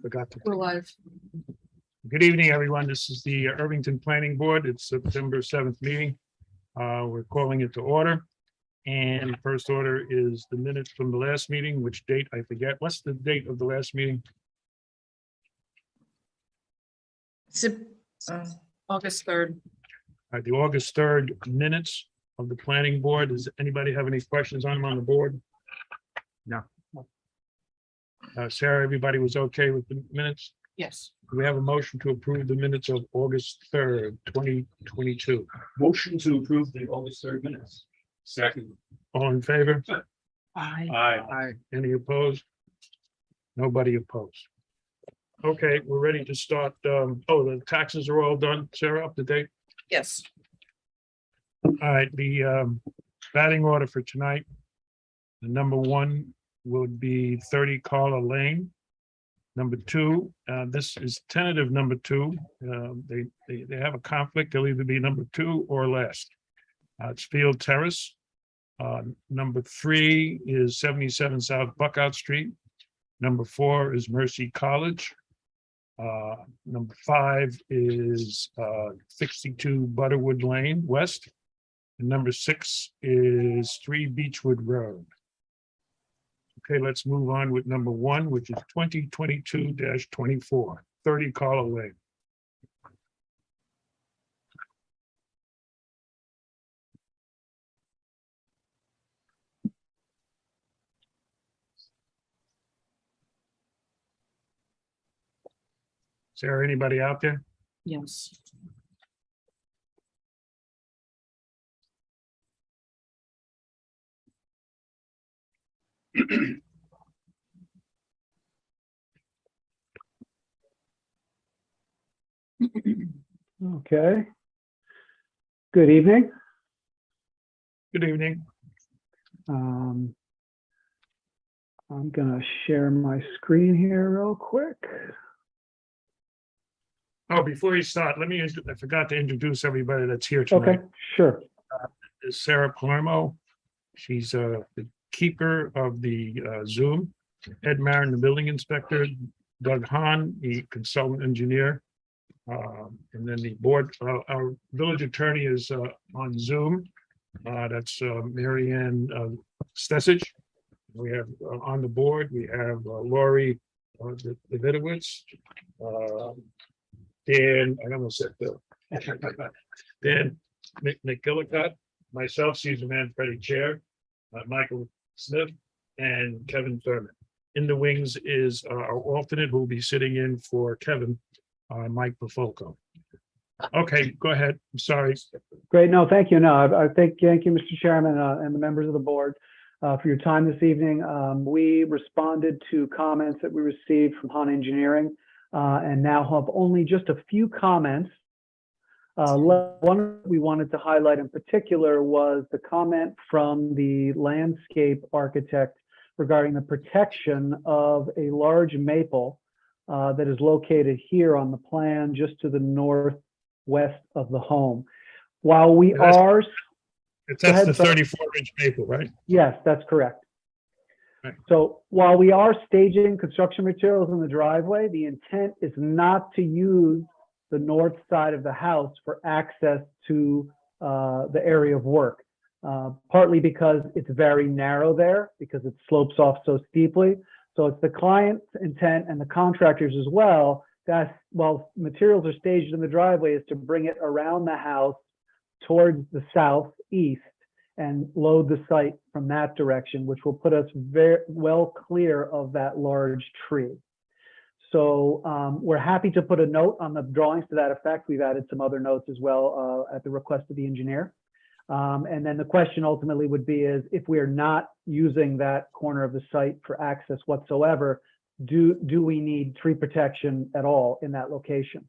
Forgot to. We're live. Good evening, everyone. This is the Irvington Planning Board. It's September 7th meeting. We're calling it to order. And the first order is the minutes from the last meeting, which date I forget. What's the date of the last meeting? August 3rd. The August 3rd minutes of the planning board. Does anybody have any questions on them on the board? No. Sarah, everybody was okay with the minutes? Yes. Do we have a motion to approve the minutes of August 3rd, 2022? Motion to approve the August 3rd minutes. Second. All in favor? Aye. Aye. Any opposed? Nobody opposed. Okay, we're ready to start. The taxes are all done. Sarah, up to date? Yes. All right, the batting order for tonight. The number one would be 30 Carla Lane. Number two, this is tentative number two. They have a conflict. They'll either be number two or last. It's Field Terrace. Number three is 77 South Buckout Street. Number four is Mercy College. Number five is 62 Butterwood Lane West. And number six is 3 Beechwood Road. Okay, let's move on with number one, which is 2022-24, 30 Carla Lane. Is there anybody out there? Yes. Okay. Good evening. Good evening. I'm gonna share my screen here real quick. Oh, before you start, I forgot to introduce everybody that's here Okay, tonight. sure. Is Sarah Palermo. She's the keeper of the Zoom. Ed Marin, the building inspector. Doug Hahn, the consultant engineer. And then the board, our village attorney is on Zoom. That's Mary Ann Stessage. We have on the board, we have Lori Davidowitz. Dan, I almost said Bill. Dan McGillicott, myself, Susan Manfredi Chair, Michael Smith, and Kevin Thurman. In the wings is our alternate who will be sitting in for Kevin, Mike Bufolco. Okay, go ahead. I'm sorry. Great. No, thank you. No, I thank you, Mr. Chairman, and the members of the board for your time this evening. We responded to comments that we received from Hahn Engineering and now have only just a few comments. One we wanted to highlight in particular was the comment from the landscape architect regarding the protection of a large maple that is located here on the plan just to the northwest of the home. While we are... That's the 34-inch maple, right? Yes, that's correct. Right. So while we are staging construction materials in the driveway, the intent is not to use the north side of the house for access to the area of work. Partly because it's very narrow there, because it slopes off so steeply. So it's the client's intent and the contractors as well, that while materials are staged in the driveway, is to bring it around the house towards the southeast and load the site from that direction, which will put us very well clear of that large tree. So we're happy to put a note on the drawings to that effect. We've added some other notes as well at the request of the engineer. And then the question ultimately would be is if we are not using that corner of the site for access whatsoever, do we need tree protection at all in that location?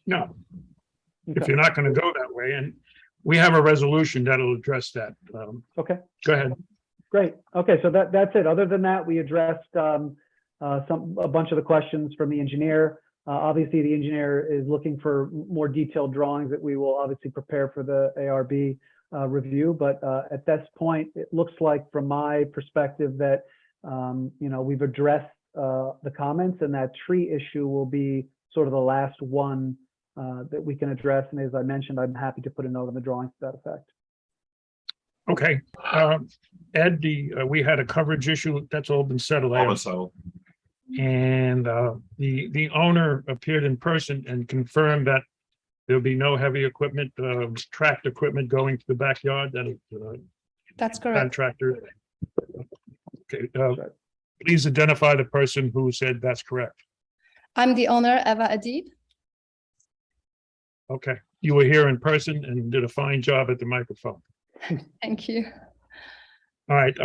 No, if Okay. you're not going to go that way, and we have a resolution that'll address that. Okay, Go ahead. great. Okay, so that's it. Other than that, we addressed a bunch of the questions from the engineer. Obviously, the engineer is looking for more detailed drawings that we will obviously prepare for the ARB review. But at this point, it looks like from my perspective that We've addressed the comments, and that tree issue will be sort of the last one that we can address. And as I mentioned, I'm happy to put a note on the drawings to that effect. Okay, Ed, we had a coverage issue, that's all been settled. Also, And the owner appeared in person and confirmed that there'll be no heavy equipment, tracked equipment going to the backyard, that That's correct. contractor. Okay, please identify the person who said that's correct. I'm the owner, Eva Adib. Okay, you were here in person and did a fine job at the microphone. Thank you. All right,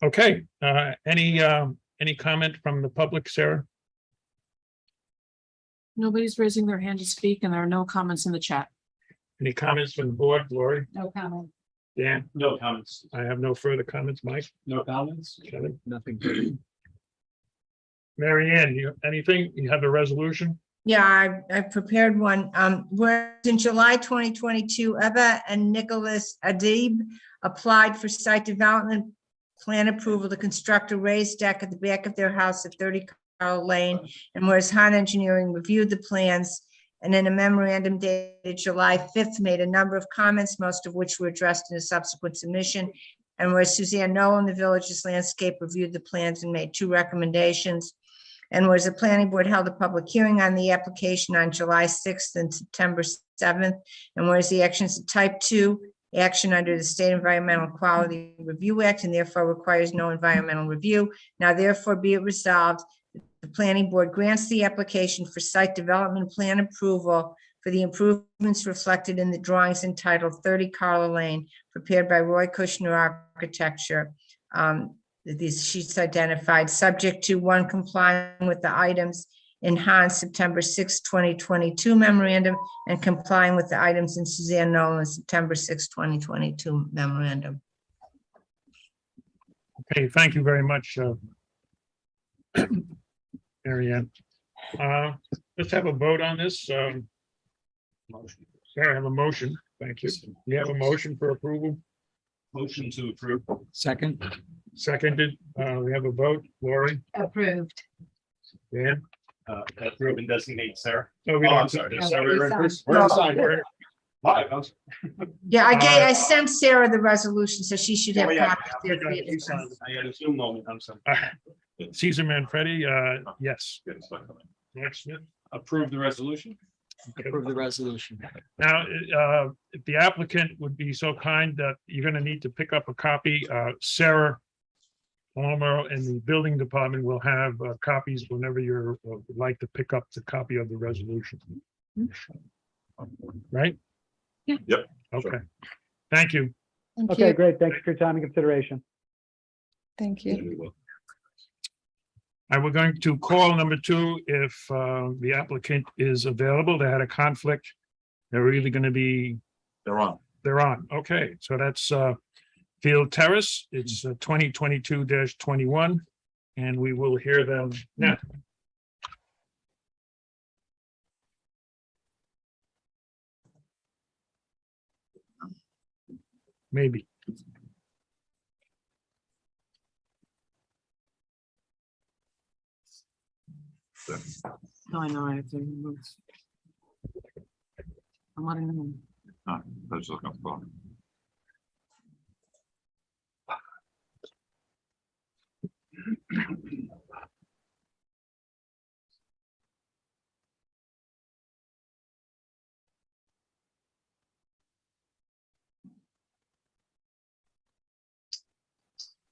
okay, any comment from the public, Sarah? Nobody's raising their hand to speak, and there are no comments in the chat. Any comments from the board, Lori, No comment. Dan? No comments. I have no further comments, Mike, No comments? Kevin, Nothing. Mary Ann, anything? You have a resolution? Yeah, I prepared one. Whereas in July 2022, Eva and Nicholas Adib applied for site development plan approval to construct a raised deck at the back of their house at 30 Carl Lane. And whereas Han Engineering reviewed the plans and in a memorandum dated July 5th, made a number of comments, most of which were addressed in a subsequent submission. And whereas Suzanne Nolan, the village's landscape, reviewed the plans and made 2 recommendations. And whereas the planning board held a public hearing on the application on July 6th and September 7th, and whereas the action is a type 2 action under the State Environmental Quality Review Act and therefore requires no environmental review. Now therefore be it resolved, the planning board grants the application for site development plan approval for the improvements reflected in the drawings entitled 30 Carla Lane, prepared by Roy Kushner Architecture. These sheets identified, subject to 1, complying with the items in Han's September 6, 2022 memorandum and complying with the items in Suzanne Nolan's September 6, 2022 memorandum. Okay, thank you very much, Mary Ann. Let's have a vote on this. Sarah, I have a motion. Thank you. You have a motion for approval? Motion to approve. second, Seconded. We have a vote. Lori, Approved. Dan? Approve and designate Sarah. No, we Oh, don't. I'm sorry. No, Sarah, we we're- signed. we're No. inside. We're- Live. I'm sorry. Yeah, I sent Sarah the resolution, so she should have Oh, yeah. copies there for you to sign. I had a Zoom moment. I'm sorry. Caesar Manfredi, yes. Mark Smith. Approve the resolution. approve the resolution. Now, if the applicant would be so kind that you're gonna need to pick up a copy, Sarah Palmer and the building department will have copies whenever you're would like to pick up the copy of the resolution. Right? Yeah. Yep, Okay. Thank you. Thank Okay, you. great. Thank you for your time and consideration. Thank you. And we're going to call number 2 if the applicant is available. They had a conflict. They're either gonna be, They're on. they're on. Okay, so that's Field Terrace. It's 2022-21, and we will hear them now. Maybe. No, I know, I have to move. I'm letting them. I was looking for.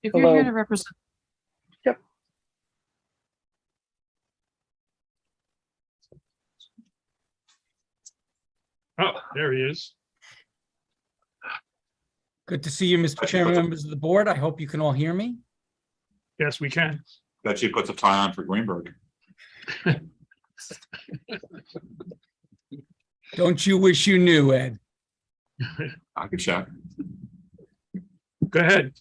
If you're here Hello. to represent. Yep. Oh, there he is. Good to see you, Mr. Chairman, members of the board. I hope you can all hear me. Yes, we can. Bet she puts a tie on for Greenberg. Don't you wish you knew, Ed? I could check. Go ahead.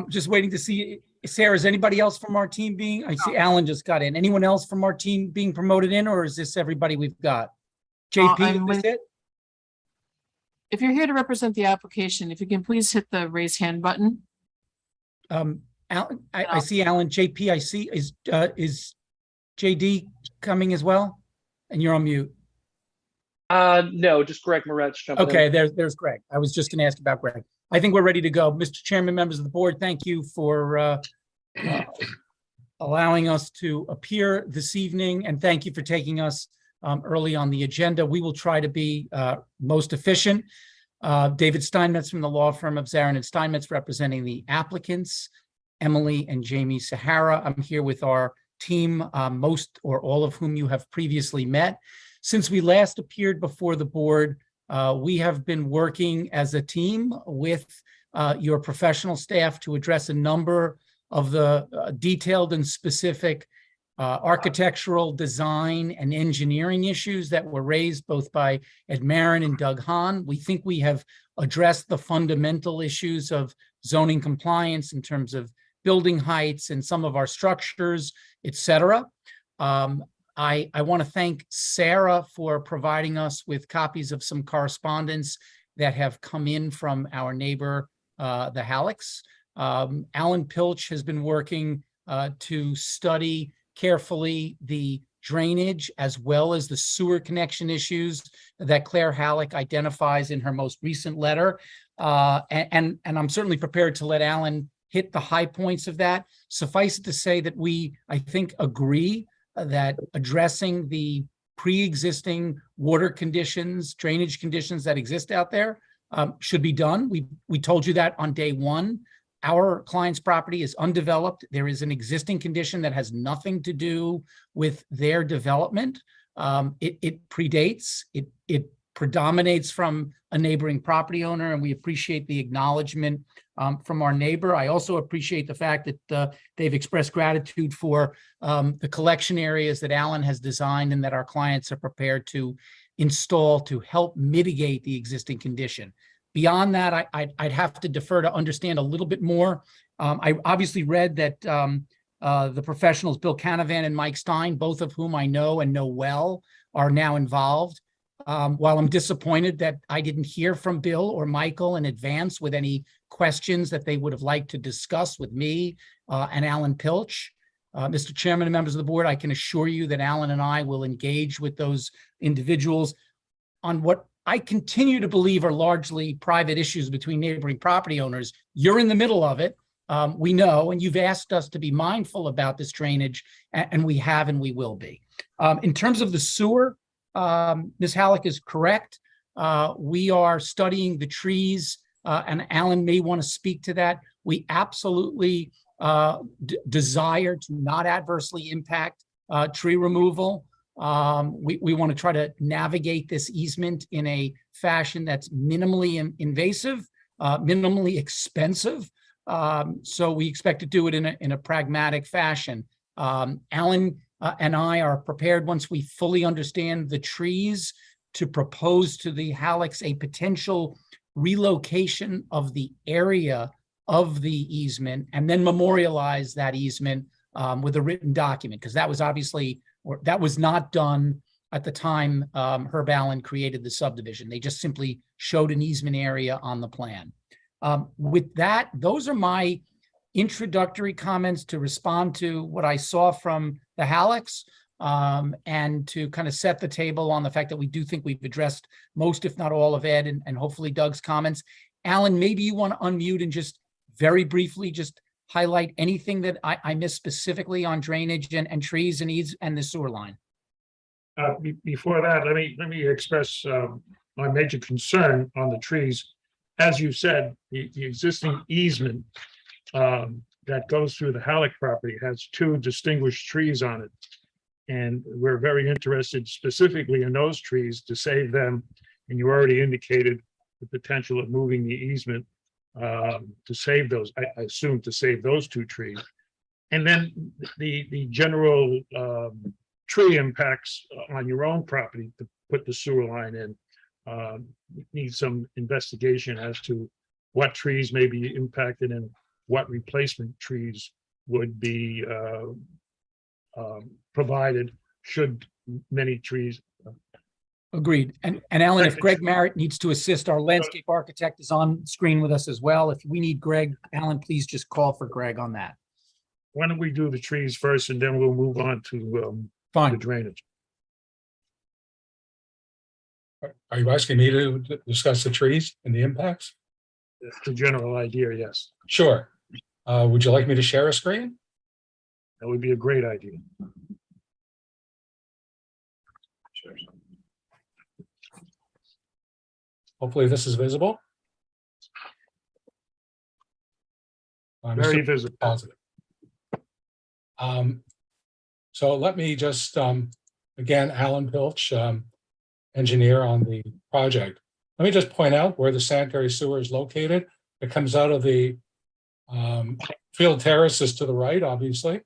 Just waiting to see, Sarah, is anybody else from our team being, I see Alan just got in. Anyone else from our team being promoted in, or is this everybody we've got? JP, I'm is this it? If you're here to represent the application, if you can please hit the raise hand button. Alan, I see Alan, JP, I see, is JD coming as well? And you're on mute. No, just Greg Moretz jumping in. Okay, there's Greg. I was just going to ask about Greg. I think we're ready to go. Mr. Chairman, members of the board, thank you for allowing us to appear this evening, and thank you for taking us early on the agenda. We will try to be most efficient. David Steinmetz from the law firm of Zarin and Steinmetz, representing the applicants, Emily and Jamie Sahara. I'm here with our team, most or all of whom you have previously met. Since we last appeared before the board, we have been working as a team with your professional staff to address a number of the detailed and specific architectural design and engineering issues that were raised both by Ed Marin and Doug Hahn. We think we have addressed the fundamental issues of zoning compliance in terms of building heights and some of our structures, et cetera. I want to thank Sarah for providing us with copies of some correspondence that have come in from our neighbor, the Hallecks. Alan Pilch has been working to study carefully the drainage as well as the sewer connection issues that Claire Halleck identifies in her most recent letter. And I'm certainly prepared to let Alan hit the high points of that. Suffice it to say that we, I think, agree that addressing the pre-existing water conditions, drainage conditions that exist out there should be done. We told you that on day one. Our client's property is undeveloped. There is an existing condition that has nothing to do with their development. It predates, it predominates from a neighboring property owner, and we appreciate the acknowledgement from our neighbor. I also appreciate the fact that they've expressed gratitude for the collection areas that Alan has designed and that our clients are prepared to install to help mitigate the existing condition. Beyond that, I'd have to defer to understand a little bit more. I obviously read that the professionals, Bill Canavan and Mike Stein, both of whom I know and know well, are now involved. While I'm disappointed that I didn't hear from Bill or Michael in advance with any questions that they would have liked to discuss with me and Alan Pilch, Mr. Chairman and members of the board, I can assure you that Alan and I will engage with those individuals on what I continue to believe are largely private issues between neighboring property owners. You're in the middle of it. We know, and you've asked us to be mindful about this drainage, and we have and we will be. In terms of the sewer, Ms. Halleck is correct. We are studying the trees, and Alan may want to speak to that. We absolutely desire to not adversely impact tree removal. We want to try to navigate this easement in a fashion that's minimally invasive, minimally expensive. So we expect to do it in a pragmatic fashion. Alan and I are prepared, once we fully understand the trees, to propose to the Hallecks a potential relocation of the area of the easement and then memorialize that easement with a written document, because that was obviously, or that was not done at the time Herb Allen created the subdivision. They just simply showed an easement area on the plan. With that, those are my introductory comments to respond to what I saw from the Hallecks, and to kind of set the table on the fact that we do think we've addressed most, if not all, of Ed and hopefully Doug's comments. Alan, maybe you want to unmute and just very briefly just highlight anything that I missed specifically on drainage and trees and the sewer line. Before that, let me express my major concern on the trees. As you said, the existing easement that goes through the Halleck property has two distinguished trees on it. And we're very interested specifically in those trees to save them. And you already indicated the potential of moving the easement to save those, I assume to save those two trees. And then the general tree impacts on your own property to put the sewer line in. Need some investigation as to what trees may be impacted and what replacement trees would be provided should many trees Agreed. And Alan, if Greg Merritt needs to assist, our landscape architect is on screen with us as well. If we need Greg, Alan, please just call for Greg on that. Why don't we do the trees first and then we'll move on to the Fine. drainage? Are you asking me to discuss the trees and the impacts? That's the general idea, yes. Sure. Would you like me to share a screen? That would be a great idea. Hopefully this is visible. I'm Very assuming visible. positive. So let me just, again, Alan Pilch, engineer on the project. Let me just point out where the sanitary sewer is located. It comes out of the field terraces to the right, obviously.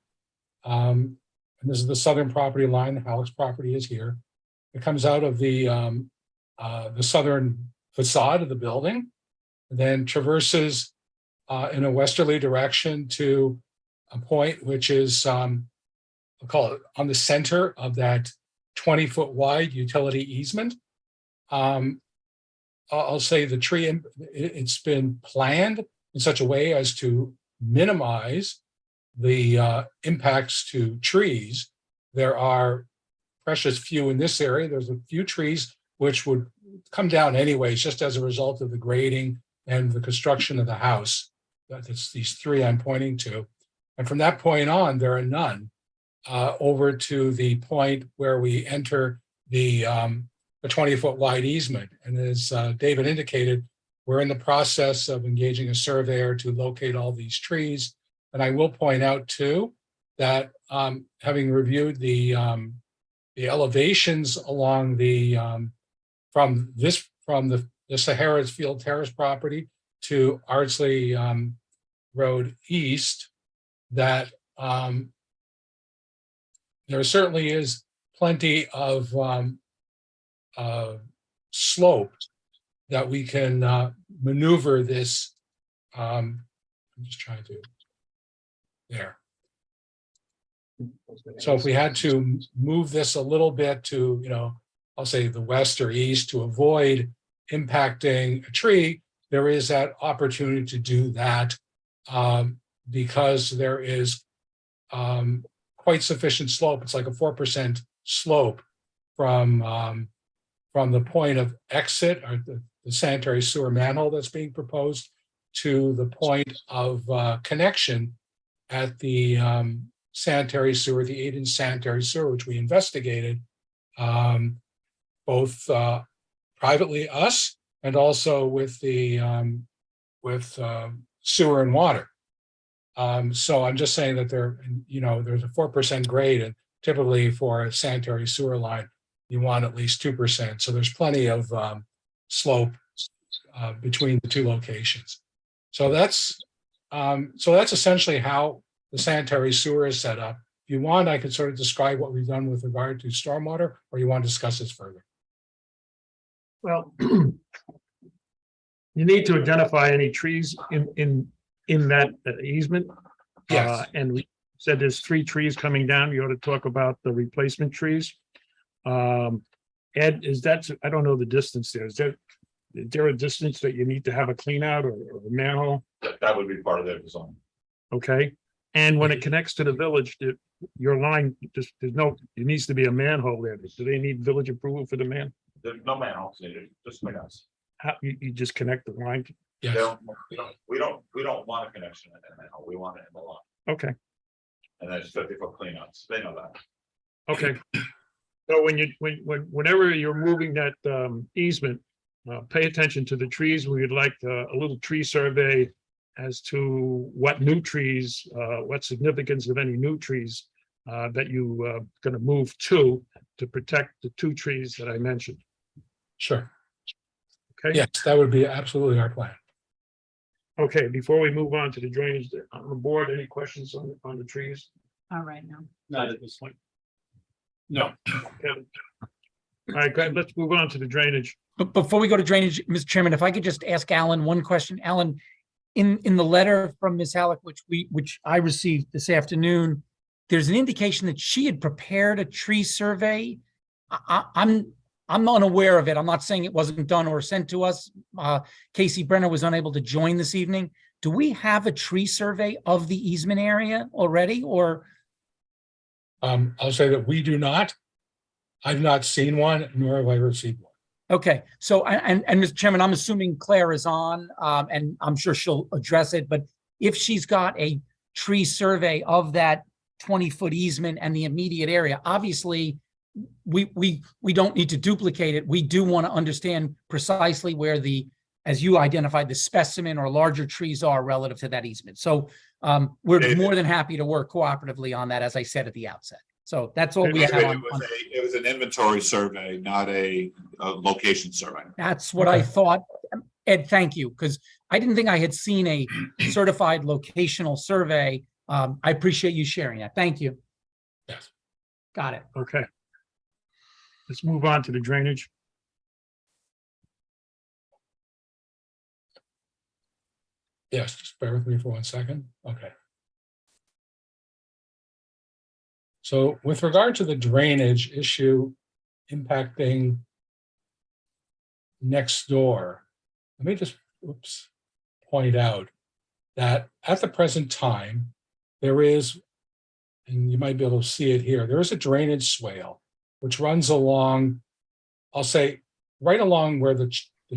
And this is the southern property line. The Halleck's property is here. It comes out of the southern facade of the building, and then traverses in a westerly direction to a point which is, I'll call it on the center of that 20-foot wide utility easement. I'll say the tree, it's been planned in such a way as to minimize the impacts to trees. There are precious few in this area. There's a few trees which would come down anyways, just as a result of the grading and the construction of the house. That's these three I'm pointing to. And from that point on, there are none over to the point where we enter the 20-foot wide easement. And as David indicated, we're in the process of engaging a surveyor to locate all these trees. And I will point out too, that having reviewed the elevations along the, from the Sahara's Field Terrace property to Ardsley Road East, that there certainly is plenty of slope that we can maneuver this. I'm just trying to, there. So if we had to move this a little bit to, I'll say the west or east to avoid impacting a tree, there is that opportunity to do that because there is quite sufficient slope. It's like a 4% slope from the point of exit or the sanitary sewer manhole that's being proposed to the point of connection at the sanitary sewer, the 8-inch sanitary sewer, which we investigated, both privately, us, and also with the sewer and water. So I'm just saying that there's a 4% grade, and typically for a sanitary sewer line, you want at least 2%. So there's plenty of slope between the two locations. So that's essentially how the sanitary sewer is set up. If you want, I could sort of describe what we've done with regard to stormwater, or you want to discuss this further. Well, you need to identify any trees in that easement. Yes. And we said there's 3 trees coming down. You ought to talk about the replacement trees. Ed, I don't know the distance there. Is there a distance that you need to have a clean out or a manhole? That would be part of their design. Okay. And when it connects to the village, your line, it needs to be a manhole there. Do they need village approval for the man? There's no manholes needed, just manholes. How, you just connect the line? Yes. We don't want a connection in the manhole. We want it in the line. Okay, And there's 50-foot cleanouts. They know that. okay. So whenever you're moving that easement, pay attention to the trees. We would like a little tree survey as to what new trees, what significance of any new trees that you going to move to protect the 2 trees that I mentioned. Sure. Okay. Yes, that would be absolutely our plan. Okay, before we move on to the drainage, on the board, any questions on the trees? All right, now. Not at this point. No. Kevin? All right, good. Let's move on to the drainage. But before we go to drainage, Mr. Chairman, if I could just ask Alan one question. Alan, in the letter from Ms. Halleck, which I received this afternoon, there's an indication that she had prepared a tree survey. I'm I'm unaware of it. I'm not saying it wasn't done or sent to us. Casey Brenner was unable to join this evening. Do we have a tree survey of the easement area already, or? I'll say that we do not. I've not seen one, nor have I received one. Okay, so, and Mr. Chairman, I'm assuming Claire is on, and I'm sure she'll address it, but if she's got a tree survey of that 20-foot easement and the immediate area, obviously, we don't need to duplicate it. We do want to understand precisely where the, as you identified, the specimen or larger trees are relative to that easement. So we're David. more than happy to work cooperatively on that, as I said at the outset. So that's all we David, have on. It was an inventory survey, not a location survey. That's what I thought. Ed, thank you, because I didn't think I had seen a certified locational survey. I appreciate you sharing that. Thank you. Yes. Got it. Okay. Let's move on to the drainage. Yes, just bear with me for 1 second. Okay. So with regard to the drainage issue impacting next door, let me just, point out that at the present time, there is, and you might be able to see it here, there is a drainage swale which runs along, I'll say, right along where the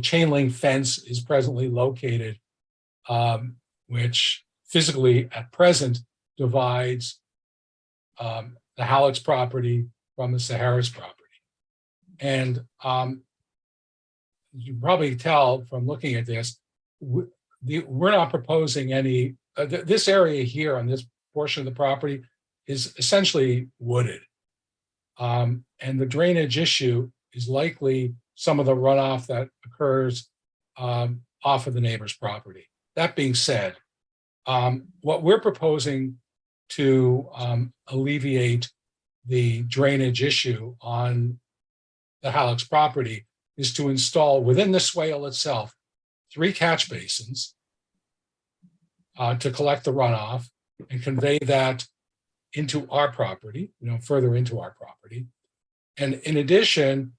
chain link fence is presently located, which physically at present divides the Halleck's property from the Sahara's property. And you probably tell from looking at this, we're not proposing any, this area here on this portion of the property is essentially wooded. And the drainage issue is likely some of the runoff that occurs off of the neighbor's property. That being said, what we're proposing to alleviate the drainage issue on the Halleck's property is to install within the swale itself 3 catch basins to collect the runoff and convey that into our property, further into our property. And in addition,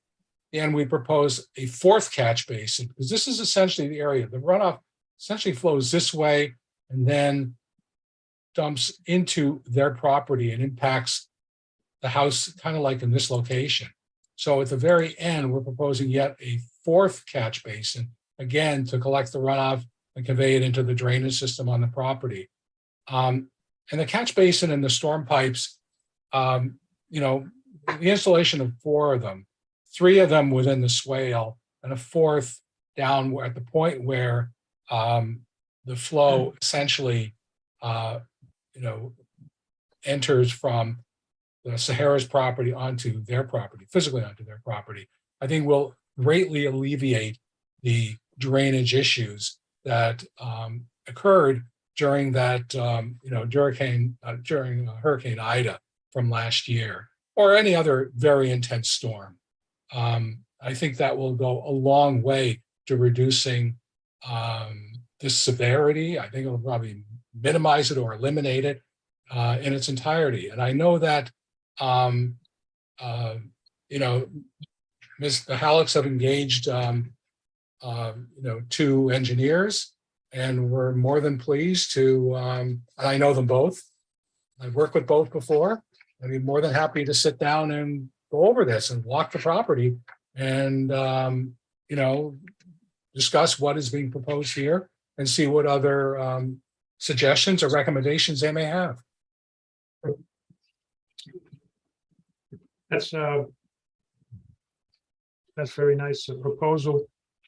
and we propose a 4th catch basin, because this is essentially the area, the runoff essentially flows this way and then dumps into their property and impacts the house, kind of like in this location. So at the very end, we're proposing yet a 4th catch basin, again, to collect the runoff and convey it into the drainage system on the property. And the catch basin and the storm pipes, the installation of 4 of them, 3 of them within the swale and a 4th down at the point where the flow essentially, enters from the Sahara's property onto their property, physically onto their property, I think will greatly alleviate the drainage issues that occurred during that, during Hurricane Ida from last year, or any other very intense storm. I think that will go a long way to reducing this severity. I think it'll probably minimize it or eliminate it in its entirety. And I know that, Ms. Halleck's have engaged, 2 engineers, and we're more than pleased to, and I know them both. I've worked with both before. I'd be more than happy to sit down and go over this and walk the property and, discuss what is being proposed here and see what other suggestions or recommendations they may have. That's very nice proposal.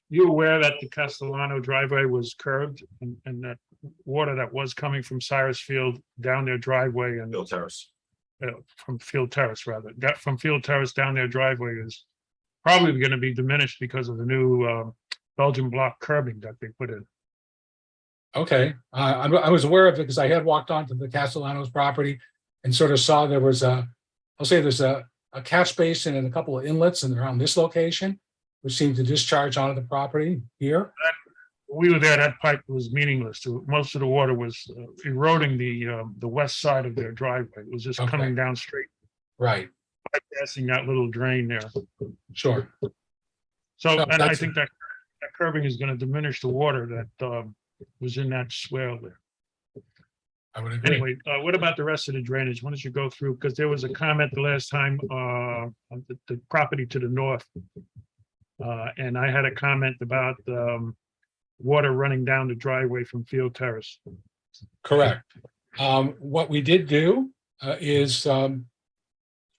You aware that the Castellano driveway was curved and that water that was coming from Cyrus Field down their driveway and Bill Terrace. From Field Terrace rather, that from Field Terrace down their driveway is probably going to be diminished because of the new Belgian block curbing that they put in. Okay, I was aware of it because I had walked onto the Castellanos property and sort of saw there was there's a catch basin and a couple of inlets and around this location, which seemed to discharge onto the property here. We were there, that pipe was meaningless. Most of the water was eroding the west side of their driveway. It was just Okay. coming down straight, Right. bypassing that little drain there. Sure. So, So and I that's- think that curbing is gonna diminish the water that was in that swale there. I would agree. Anyway, what about the rest of the drainage? Why don't you go through, because there was a comment the last time, on the property to the north. And I had a comment about, water running down the driveway from Field Terrace. Correct. What we did do is, and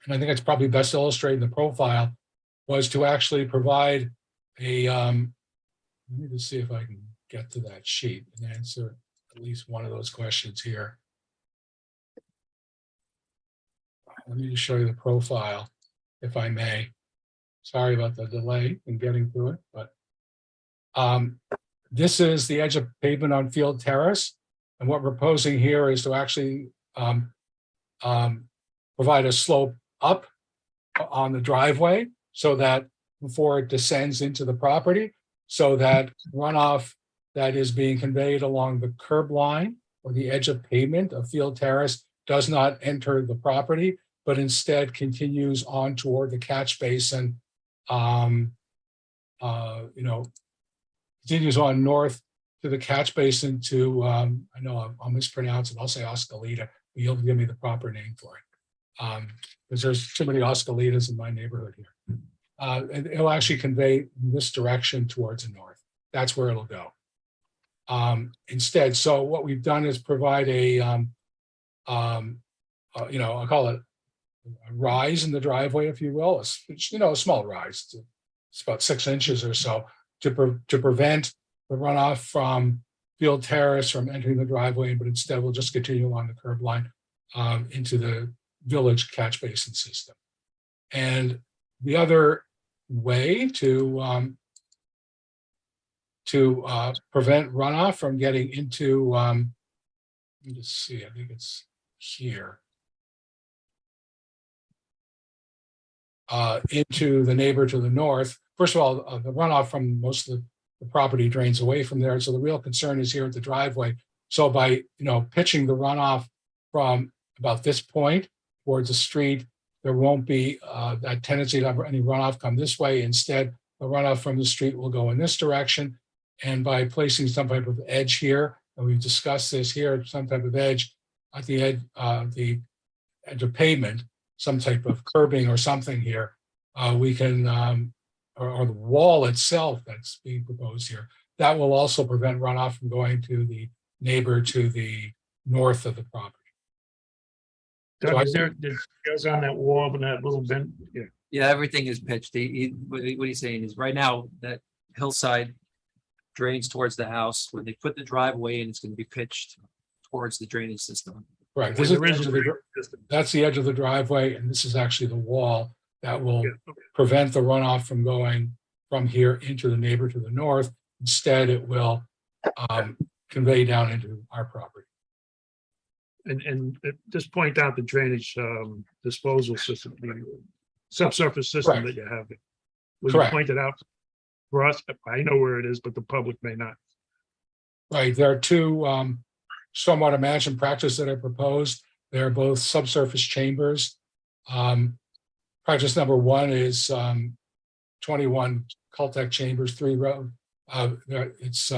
I think it's probably best illustrated in the profile, was to actually provide a, let me just see if I can get to that sheet and answer at least one of those questions here. Let me just show you the profile, if I may. Sorry about the delay in getting to it, but this is the edge of pavement on Field Terrace. And what we're proposing here is to actually provide a slope up on the driveway so that before it descends into the property, so that runoff that is being conveyed along the curb line or the edge of pavement of Field Terrace does not enter the property, but instead continues on toward the catch basin. Continues on north to the catch basin to, I know I'll mispronounce it, I'll say Oskalita, but you'll give me the proper name for it. Because there's too many Oskalitas in my neighborhood here. And it'll actually convey in this direction towards the north. That's where it'll go. Instead, so what we've done is provide a, I'll call it a rise in the driveway, if you will. It's a small rise. It's about 6 inches or so to prevent the runoff from Field Terrace from entering the driveway, but instead we'll just continue along the curb line into the village catch basin system. And the other way to prevent runoff from getting into, let me just see, I think it's here. Into the neighbor to the north. First of all, the runoff from most of the property drains away from there. So the real concern is here at the driveway. So by, pitching the runoff from about this point towards the street, there won't be that tendency to have any runoff come this way. Instead, the runoff from the street will go in this direction. And by placing some type of edge here, and we've discussed this here, some type of edge at the edge of pavement, some type of curbing or something here, we can, or the wall itself that's being proposed here, that will also prevent runoff from going to the neighbor to the north of the property. Doug, So is there goes on that wall with that little bend? Yeah. Yeah, everything is pitched. What he's saying is right now that hillside drains towards the house. When they put the driveway in, it's going to be pitched towards the drainage system. Right, Where this is there is a drainage system. that's the edge of the driveway, and this is actually the wall that will Yeah, okay. prevent the runoff from going from here into the neighbor to the north. Instead, it will convey down into our property. And just point out the drainage disposal system, the subsurface system Correct. that you have. Will you Correct. point it out for us? I know where it is, but the public may not. Right, there are two stormwater management practices that are proposed. They're both subsurface chambers. Practice number one is 21 Caltech chambers, 3 row. It's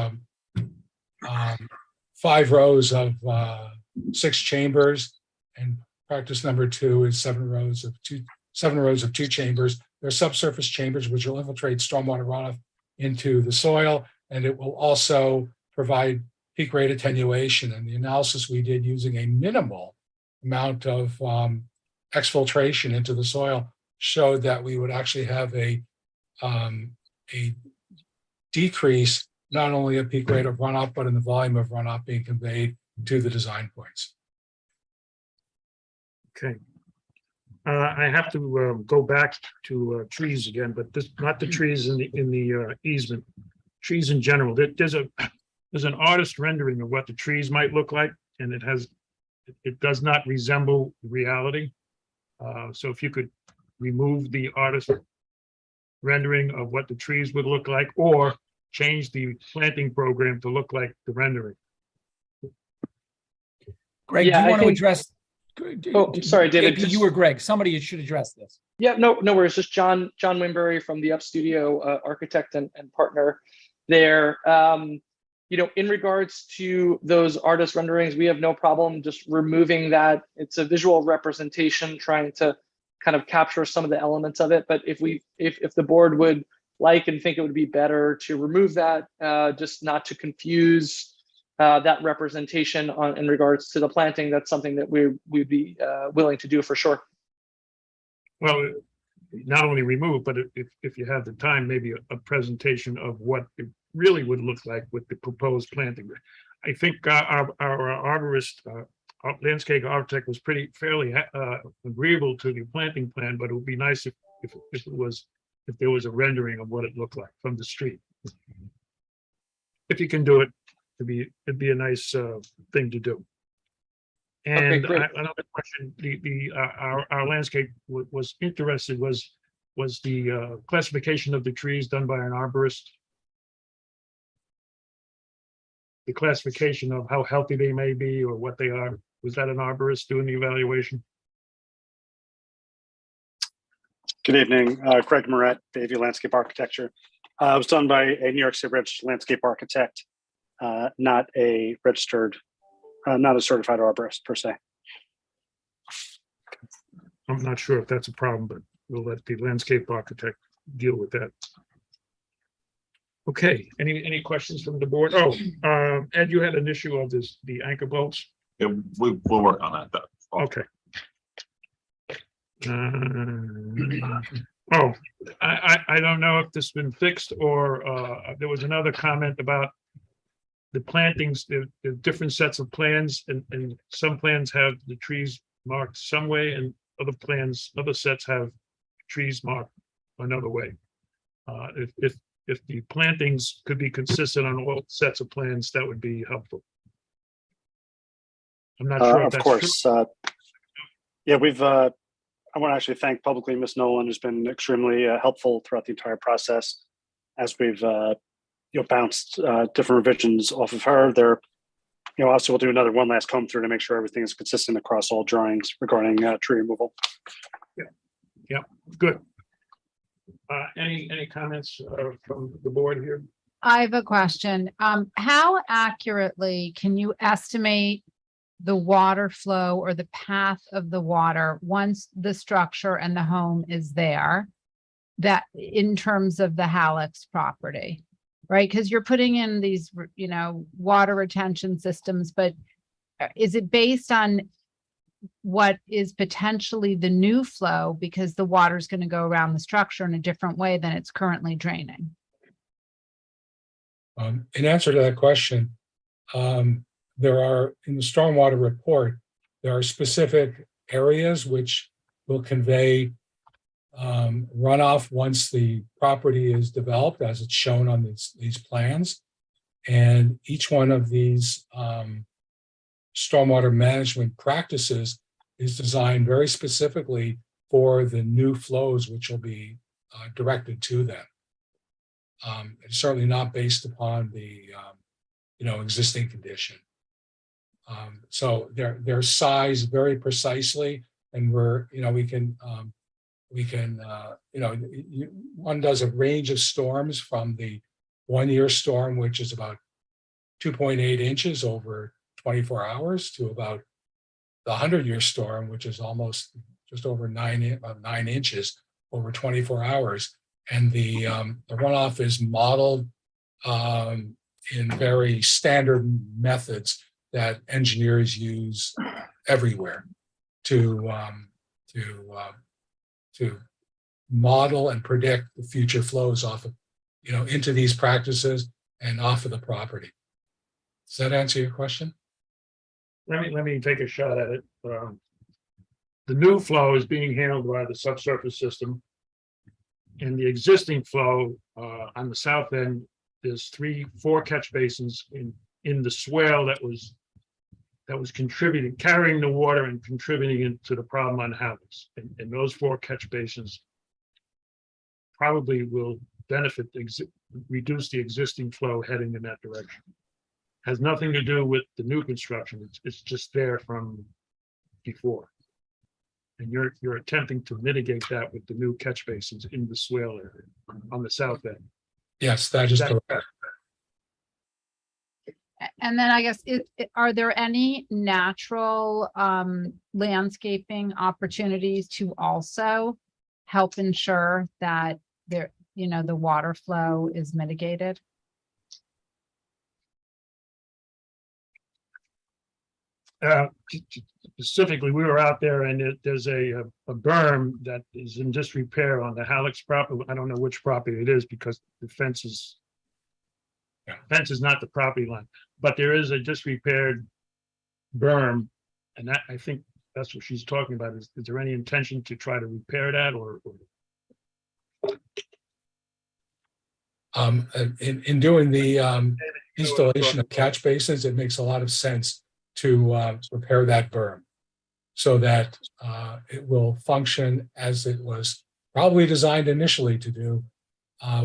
5 rows of 6 chambers, and practice number 2 is 7 rows of 2 chambers. They're subsurface chambers which will infiltrate stormwater runoff into the soil, and it will also provide peak rate attenuation. And the analysis we did using a minimal amount of exfiltration into the soil showed that we would actually have a decrease, not only of peak rate of runoff, but in the volume of runoff being conveyed to the design points. Okay. I have to go back to trees again, but this, not the trees in the easement, trees in general. There's an artist rendering of what the trees might look like, and it does not resemble reality. So if you could remove the artist rendering of what the trees would look like, or change the planting program to look like the rendering. Greg, do Yeah, you I want to think- address? Oh, sorry, David, You or Greg, somebody should address this. Yeah, no worries. Just John Winbury from the Up Studio, architect and partner there. In regards to those artist renderings, we have no problem just removing that. It's a visual representation, trying to kind of capture some of the elements of it. But if the board would like and think it would be better to remove that, just not to confuse that representation in regards to the planting, that's something that we'd be willing to do for sure. Well, not only remove, but if you have the time, maybe a presentation of what it really would look like with the proposed planting. I think our arborist, our landscape architect was fairly agreeable to the planting plan, but it would be nice if there was a rendering of what it looked like from the street. If you can do it, it'd be a nice thing to do. Okay, And great. another question, our landscape was interested was the classification of the trees done by an arborist. The classification of how healthy they may be or what they are, was that an arborist doing the evaluation? Good evening, Craig Moret, Bayview Landscape Architecture. It was done by a New York State registered landscape architect, not a certified arborist per se. I'm not sure if that's a problem, but we'll let the landscape architect deal with that. Okay, any questions from the board? Oh, Ed, you had an issue of the anchor bolts? Yeah, we'll work on that though. Okay. Oh, I don't know if this has been fixed or there was another comment about the plantings, the different sets of plans, and some plans have the trees marked some way and other sets have trees marked another way. If the plantings could be consistent on all sets of plans, that would be helpful. I'm not sure if Of that's course. true. Yeah, I want to actually thank publicly Ms. Nolan, who's been extremely helpful throughout the entire process as we've bounced different revisions off of her. Also we'll do one last comb through to make sure everything is consistent across all drawings regarding tree removal. Yeah, good. Any comments from the board here? I have a question. How accurately can you estimate the water flow or the path of the water once the structure and the home is there, that in terms of the Halleck's property, right? Because you're putting in these, water retention systems, but is it based on what is potentially the new flow because the water is going to go around the structure in a different way than it's currently draining? In answer to that question, there are, in the stormwater report, there are specific areas which will convey runoff once the property is developed, as it's shown on these plans. And each one of these stormwater management practices is designed very specifically for the new flows which will be directed to them. It's certainly not based upon the existing condition. So they're sized very precisely, and one does a range of storms from the 1 year storm, which is about 2.8 inches over 24 hours, to about the 100-year storm, which is almost just over 9 inches over 24 hours. And the runoff is modeled in very standard methods that engineers use everywhere to model and predict the future flows off of, into these practices and off of the property. Does that answer your question? Let me take a shot at it. The new flow is being handled by the subsurface system. And the existing flow on the south end, there's 4 catch basins in the swale that was contributing, carrying the water and contributing into the problem on Halleck's. And those 4 catch basins probably will benefit, reduce the existing flow heading in that direction. Has nothing to do with the new construction. It's just there from before. And you're attempting to mitigate that with the new catch basins in the swale area on the south end. Yes, that is correct. And then I guess, are there any natural landscaping opportunities to also help ensure that there, the water flow is mitigated? Specifically, we were out there and there's a berm that is in disrepair on the Halleck's property. I don't know which property it is because the fence is not the property line, but there is a disrepaired berm. And that, I think that's what she's talking about. Is there any intention to try to repair that or? In doing the installation of catch basins, it makes a lot of sense to repair that berm so that it will function as it was probably designed initially to do,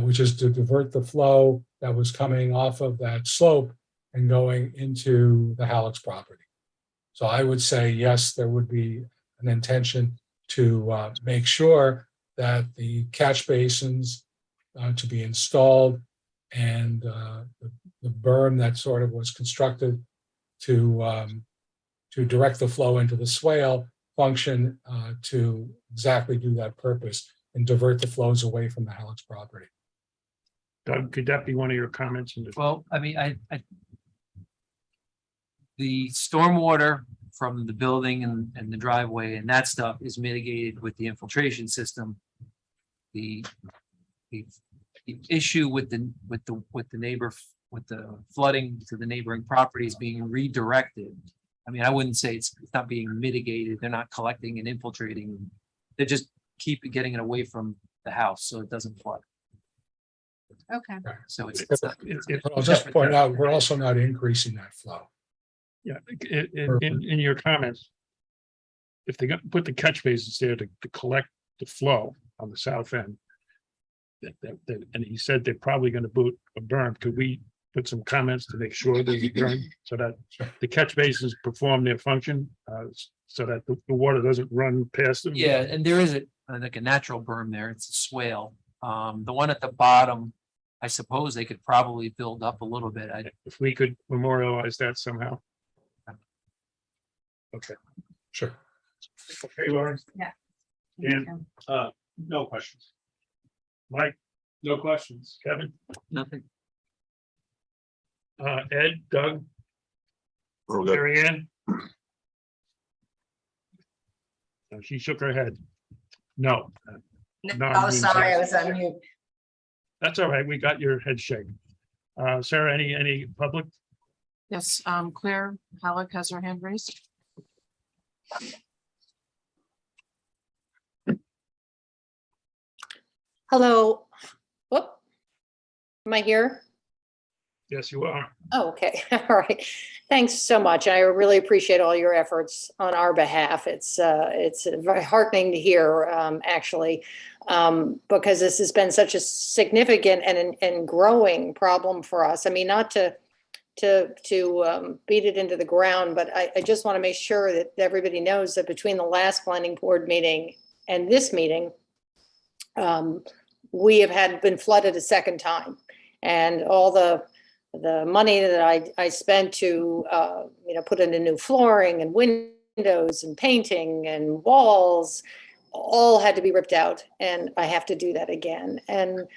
which is to divert the flow that was coming off of that slope and going into the Halleck's property. So I would say, yes, there would be an intention to make sure that the catch basins to be installed and the berm that sort of was constructed to direct the flow into the swale function to exactly do that purpose and divert the flows away from the Halleck's property. Doug, could that be one of your comments? Well, I mean, the stormwater from the building and the driveway and that stuff is mitigated with the infiltration system. The issue with the flooding to the neighboring properties being redirected. I mean, I wouldn't say it's not being mitigated. They're not collecting and infiltrating. They just keep getting it away from the house so it doesn't flood. Okay. So it's I'll just point out, we're also not increasing that flow. Yeah, in your comments, if they put the catch basins there to collect the flow on the south end, and he said they're probably going to put a berm, could we put some comments to make sure there's a berm so that the catch basins perform their function, so that the water doesn't run past them? Yeah, and there is like a natural berm there. It's a swale. The one at the bottom, I suppose they could probably build up a little bit. If we could memorialize that somehow. Okay. Sure. Okay, Lauren. Yeah. Dan, No questions. Mike, No questions. Kevin, Nothing. Ed, Doug, We're good. Mary Ann. She shook her head. No. Oh, sorry, I was on mute. That's all right. We got your head shake. Sarah, any public? Yes, Claire Halleck has her hand raised. Hello. Whoop. Am I here? Yes, you are. Oh, okay. All right. Thanks so much. I really appreciate all your efforts on our behalf. It's very heartening to hear, actually, because this has been such a significant and growing problem for us. I mean, not to beat it into the ground, but I just want to make sure that everybody knows that between the last planning board meeting and this meeting, we have been flooded a second time, and all the money that I spent to put in new flooring and windows and painting and walls all had to be ripped out, and I have to do that again. And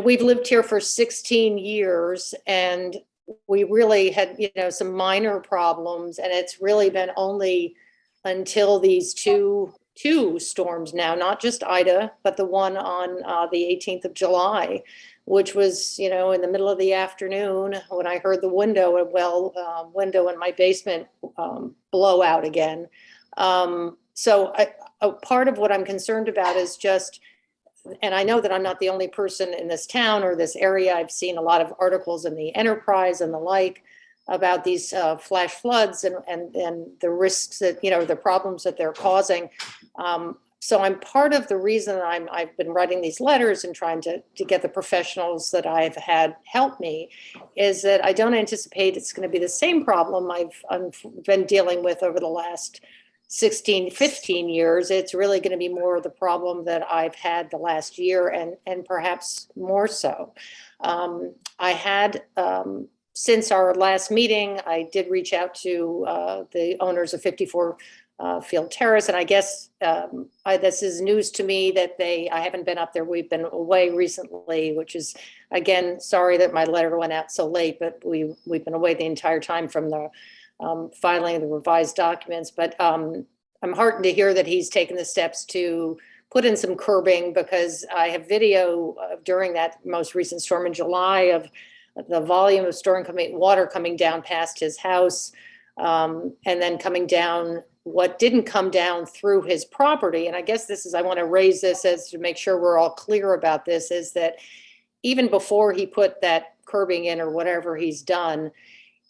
we've lived here for 16 years, and we really had some minor problems, and it's really been only until these two storms now, not just Ida, but the one on the 18th of July, which was, in the middle of the afternoon when I heard the window in my basement blow out again. So a part of what I'm concerned about is just, and I know that I'm not the only person in this town or this area. I've seen a lot of articles in the Enterprise and the like about these flash floods and the risks that, the problems that they're causing. So I'm part of the reason I've been writing these letters and trying to get the professionals that I've had help me is that I don't anticipate it's going to be the same problem I've been dealing with over the last 16, 15 years. It's really going to be more of the problem that I've had the last year and perhaps more so. I had, since our last meeting, I did reach out to the owners of 54 Field Terrace, and I guess this is news to me that I haven't been up there. We've been away recently, which is, again, sorry that my letter went out so late, but we've been away the entire time from the filing of the revised documents. But I'm heartened to hear that he's taken the steps to put in some curbing, because I have video during that most recent storm in July of the volume of water coming down past his house, and then coming down what didn't come down through his property. And I guess I want to raise this as to make sure we're all clear about this, is that even before he put that curbing in or whatever he's done,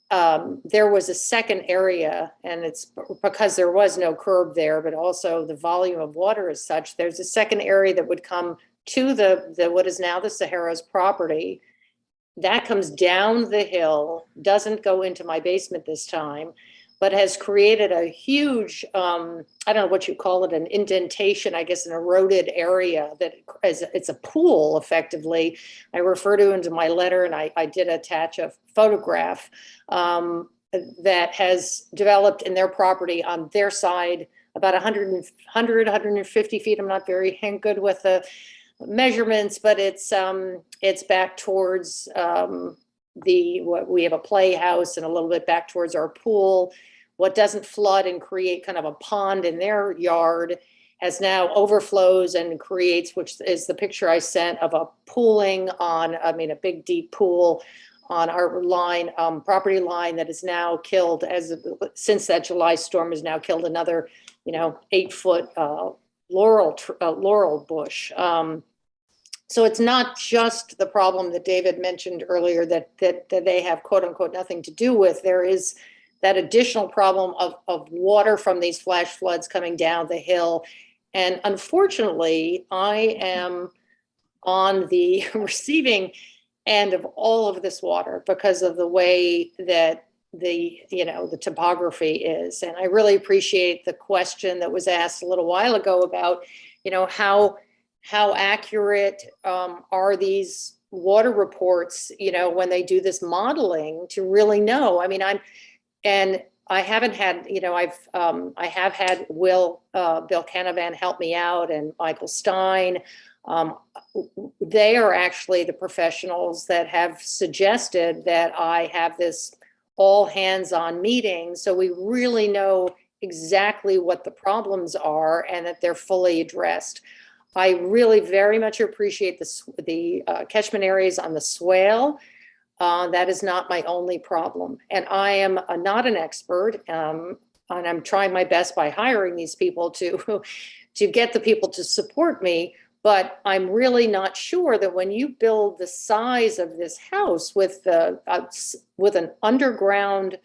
there was a second area, and it's because there was no curb there, but also the volume of water is such, there's a second area that would come to the what is now the Sahara's property. That comes down the hill, doesn't go into my basement this time, but has created a huge, I don't know what you call it, an indentation, I guess, an eroded area that it's a pool, effectively. I refer to into my letter, and I did attach a photograph that has developed in their property on their side, about 150 feet. I'm not very good with the measurements, but it's back towards we have a playhouse, and a little bit back towards our pool. What doesn't flood and create kind of a pond in their yard has now overflows and creates, which is the picture I sent of a pooling on, a big deep pool on our line, property line, that is now killed since that July storm has now killed another, 8-foot laurel bush. So it's not just the problem that David mentioned earlier that they have, quote unquote, nothing to do with. There is that additional problem of water from these flash floods coming down the hill. And unfortunately, I am on the receiving end of all of this water because of the way that the topography is. And I really appreciate the question that was asked a little while ago about, how accurate are these water reports, when they do this modeling, to really know. I haven't had, I have had Bill Canavan help me out, and Michael Stein. They are actually the professionals that have suggested that I have this all hands-on meeting, so we really know exactly what the problems are and that they're fully addressed. I really very much appreciate the catchment areas on the swale. That is not my only problem. And I am not an expert, and I'm trying my best by hiring these people to get the people to support me. But I'm really not sure that when you build the size of this house with an underground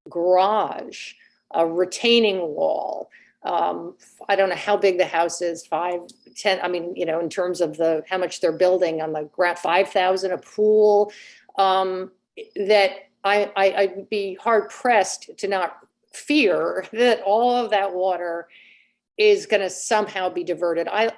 garage, a retaining wall, I don't know how big the house is, 5, 10, in terms of how much they're building on the ground, 5,000, a pool, that I'd be hard pressed to not fear that all of that water is going to somehow be diverted. I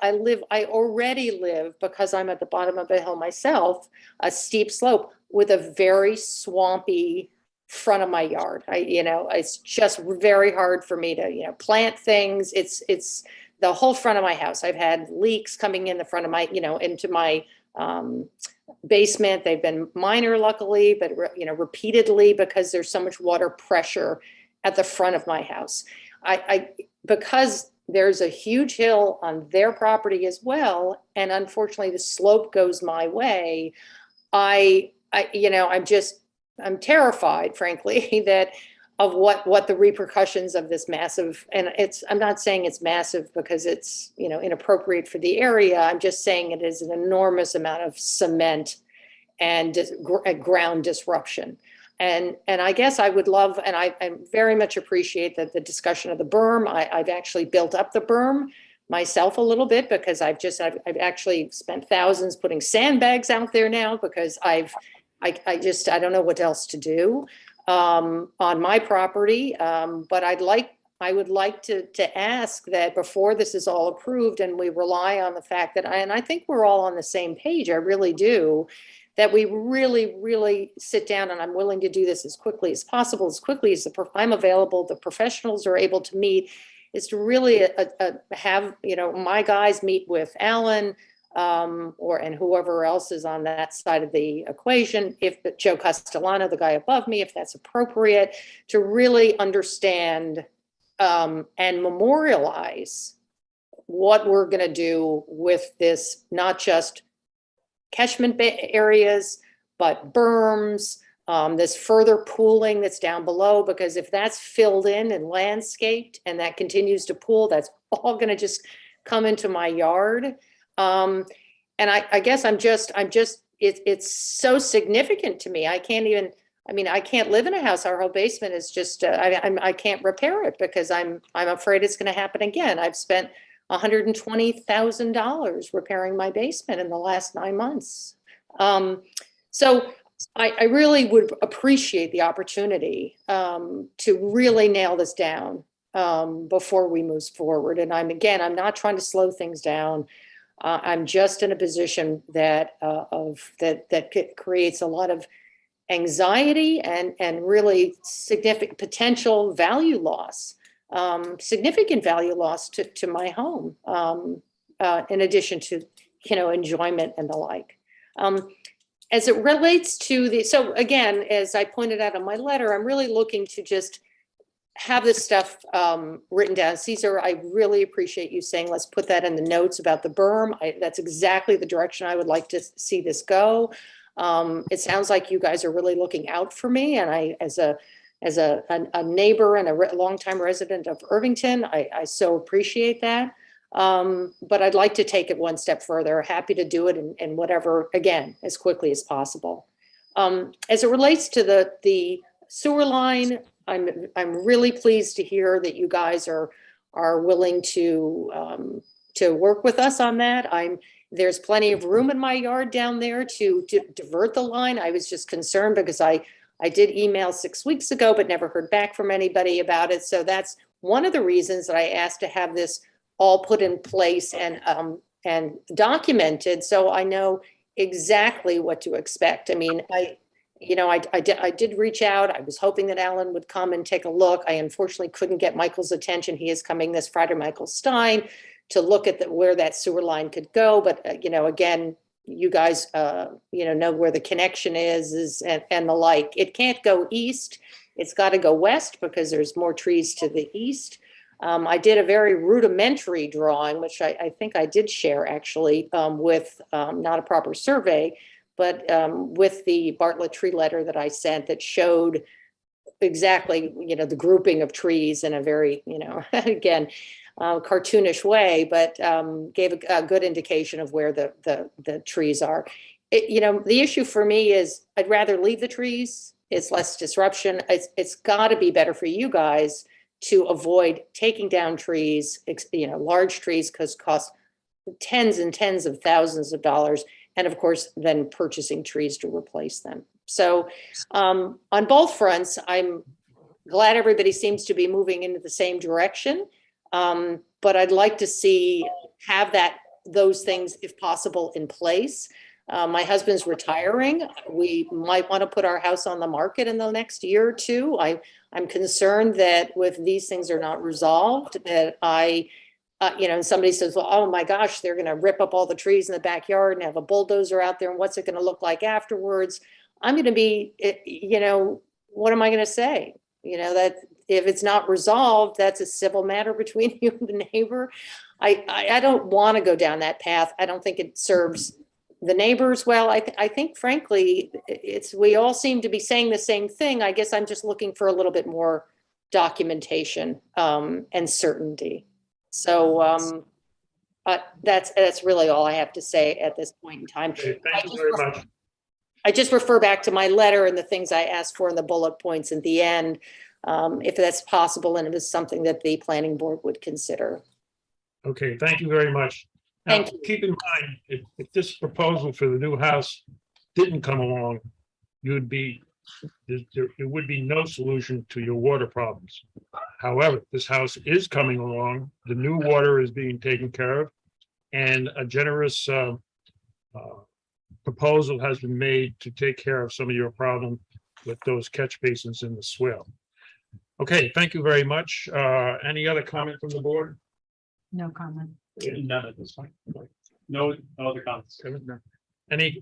already live, because I'm at the bottom of a hill myself, a steep slope with a very swampy front of my yard. It's just very hard for me to, plant things. It's the whole front of my house. I've had leaks coming in the front of my, into my basement. They've been minor, luckily, but repeatedly, because there's so much water pressure at the front of my house. Because there's a huge hill on their property as well, and unfortunately the slope goes my way. I'm terrified, frankly, that of what the repercussions of this massive, and I'm not saying it's massive because it's, inappropriate for the area. I'm just saying it is an enormous amount of cement and ground disruption. And I guess I would love, and I very much appreciate that the discussion of the berm. I've actually built up the berm myself a little bit, because I've actually spent thousands putting sandbags out there now, because I don't know what else to do on my property. But I'd like I would like to ask that before this is all approved and we rely on the fact that, and I think we're all on the same page, I really do, that we really, really sit down, and I'm willing to do this as quickly as possible, as quickly as I'm available, the professionals are able to meet, is to really have, you know, my guys meet with Alan, and whoever else is on that side of the equation, if Joe Castellano, the guy above me, if that's appropriate, to really understand and memorialize what we're going to do with this, not just catchment areas, but berms, this further pooling that's down below, because if that's filled in and landscaped and that continues to pool, that's all going to just come into my yard. And I guess it's so significant to me. I can't live in a house. Our whole basement is just, I can't repair it because I'm afraid it's going to happen again. I've spent $120,000 repairing my basement in the last 9 months. So I really would appreciate the opportunity to really nail this down before we move forward. And I'm not trying to slow things down. I'm just in a position that creates a lot of anxiety and really significant potential value loss, significant value loss to my home, in addition to, you know, enjoyment and the like. As it relates to so again, as I pointed out in my letter, I'm really looking to just have this stuff written down. Caesar, I really appreciate you saying, let's put that in the notes about the berm. That's exactly the direction I would like to see this go. It sounds like you guys are really looking out for me. And I, as a neighbor and a longtime resident of Irvington, I so appreciate that. But I'd like to take it one step further. Happy to do it in whatever, again, as quickly as possible. As it relates to the sewer line, I'm really pleased to hear that you guys are willing to work with us on that. There's plenty of room in my yard down there to divert the line. I was just concerned because I did email 6 weeks ago, but never heard back from anybody about it. So that's one of the reasons that I asked to have this all put in place and documented, so I know exactly what to expect. I mean, I did reach out. I was hoping that Alan would come and take a look. I unfortunately couldn't get Michael's attention. He is coming this Friday, Michael Stein, to look at where that sewer line could go. But, again, you guys, know where the connection is and the like. It can't go east. It's got to go west because there's more trees to the east. I did a very rudimentary drawing, which I think I did share actually with not a proper survey, but with the Bartlett tree letter that I sent that showed exactly, the grouping of trees in a very, again, cartoonish way, but gave a good indication of where the trees are. The issue for me is I'd rather leave the trees. It's less disruption. It's got to be better for you guys to avoid taking down trees, large trees, because cost tens and tens of thousands of dollars. And of course, then purchasing trees to replace them. So on both fronts, I'm glad everybody seems to be moving into the same direction. But I'd like to have those things, if possible, in place. My husband's retiring. We might want to put our house on the market in the next year or two. I'm concerned that if these things are not resolved, that and somebody says, well, oh my gosh, they're going to rip up all the trees in the backyard and have a bulldozer out there. And what's it going to look like afterwards? I'm going to be, what am I going to say? That if it's not resolved, that's a civil matter between you and the neighbor. I don't want to go down that path. I don't think it serves the neighbors well. I think, frankly, we all seem to be saying the same thing. I guess I'm just looking for a little bit more documentation and certainty. So that's really all I have to say at this point in time. Okay, thank you very much. I just refer back to my letter and the things I asked for in the bullet points at the end, if that's possible and it was something that the planning board would consider. Okay, thank you very much. Now, Thank you. keep in mind, if this proposal for the new house didn't come along, you'd be there would be no solution to your water problems. However, this house is coming along, the new water is being taken care of, and a generous proposal has been made to take care of some of your problem with those catch basins in the swale. Okay, thank you very much. Any other comment from the board? No comment. None at this point. No other comments. Any,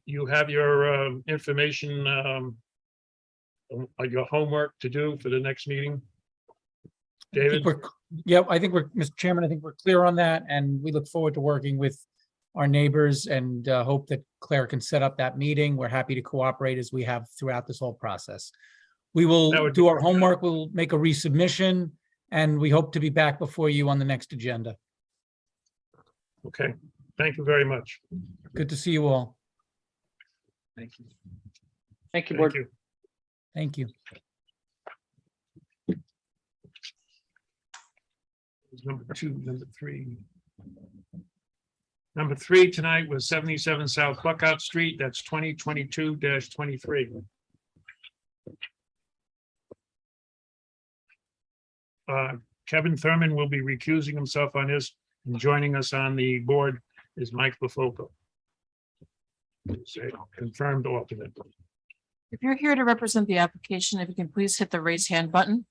you have your information, your homework to do for the next meeting? David? Yeah, I think we're, Mr. Chairman, I think we're clear on that, and we look forward to working with our neighbors and hope that Claire can set up that meeting. We're happy to cooperate as we have throughout this whole process. We That will would do be our great. homework, we'll make a resubmission, and we hope to be back before you on the next agenda. Okay, thank you very much. Good to see you all. Thank you. Thank you, Thank board. you. Thank you. Number two, number three. Number three tonight was 77 South Buckout Street. That's 2022-23. Kevin Thurman will be recusing himself on this, and joining us on the board is Mike Lofoco. He's a confirmed alternate. If you're here to represent the application, if you can please hit the raise hand button.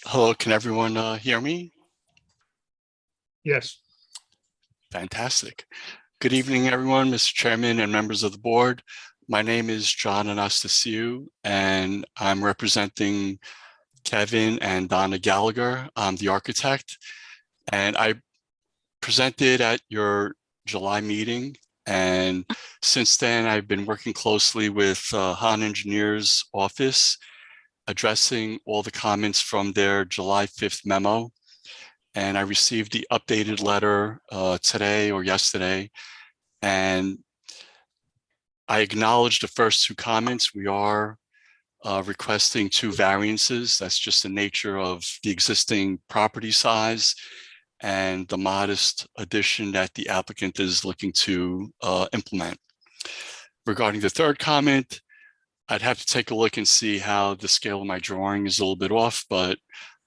Hello, can everyone hear me? Yes. Fantastic. Good evening, everyone, Mr. Chairman and members of the board. My name is John Anastasiou, and I'm representing Kevin and Donna Gallagher. I'm the architect, and I presented at your July meeting. And since then, I've been working closely with Han Engineers Office, addressing all the comments from their July 5th memo. And I received the updated letter today or yesterday. And I acknowledge the first two comments. We are requesting 2 variances. That's just the nature of the existing property size and the modest addition that the applicant is looking to implement. Regarding the third comment, I'd have to take a look and see how the scale of my drawing is a little bit off, but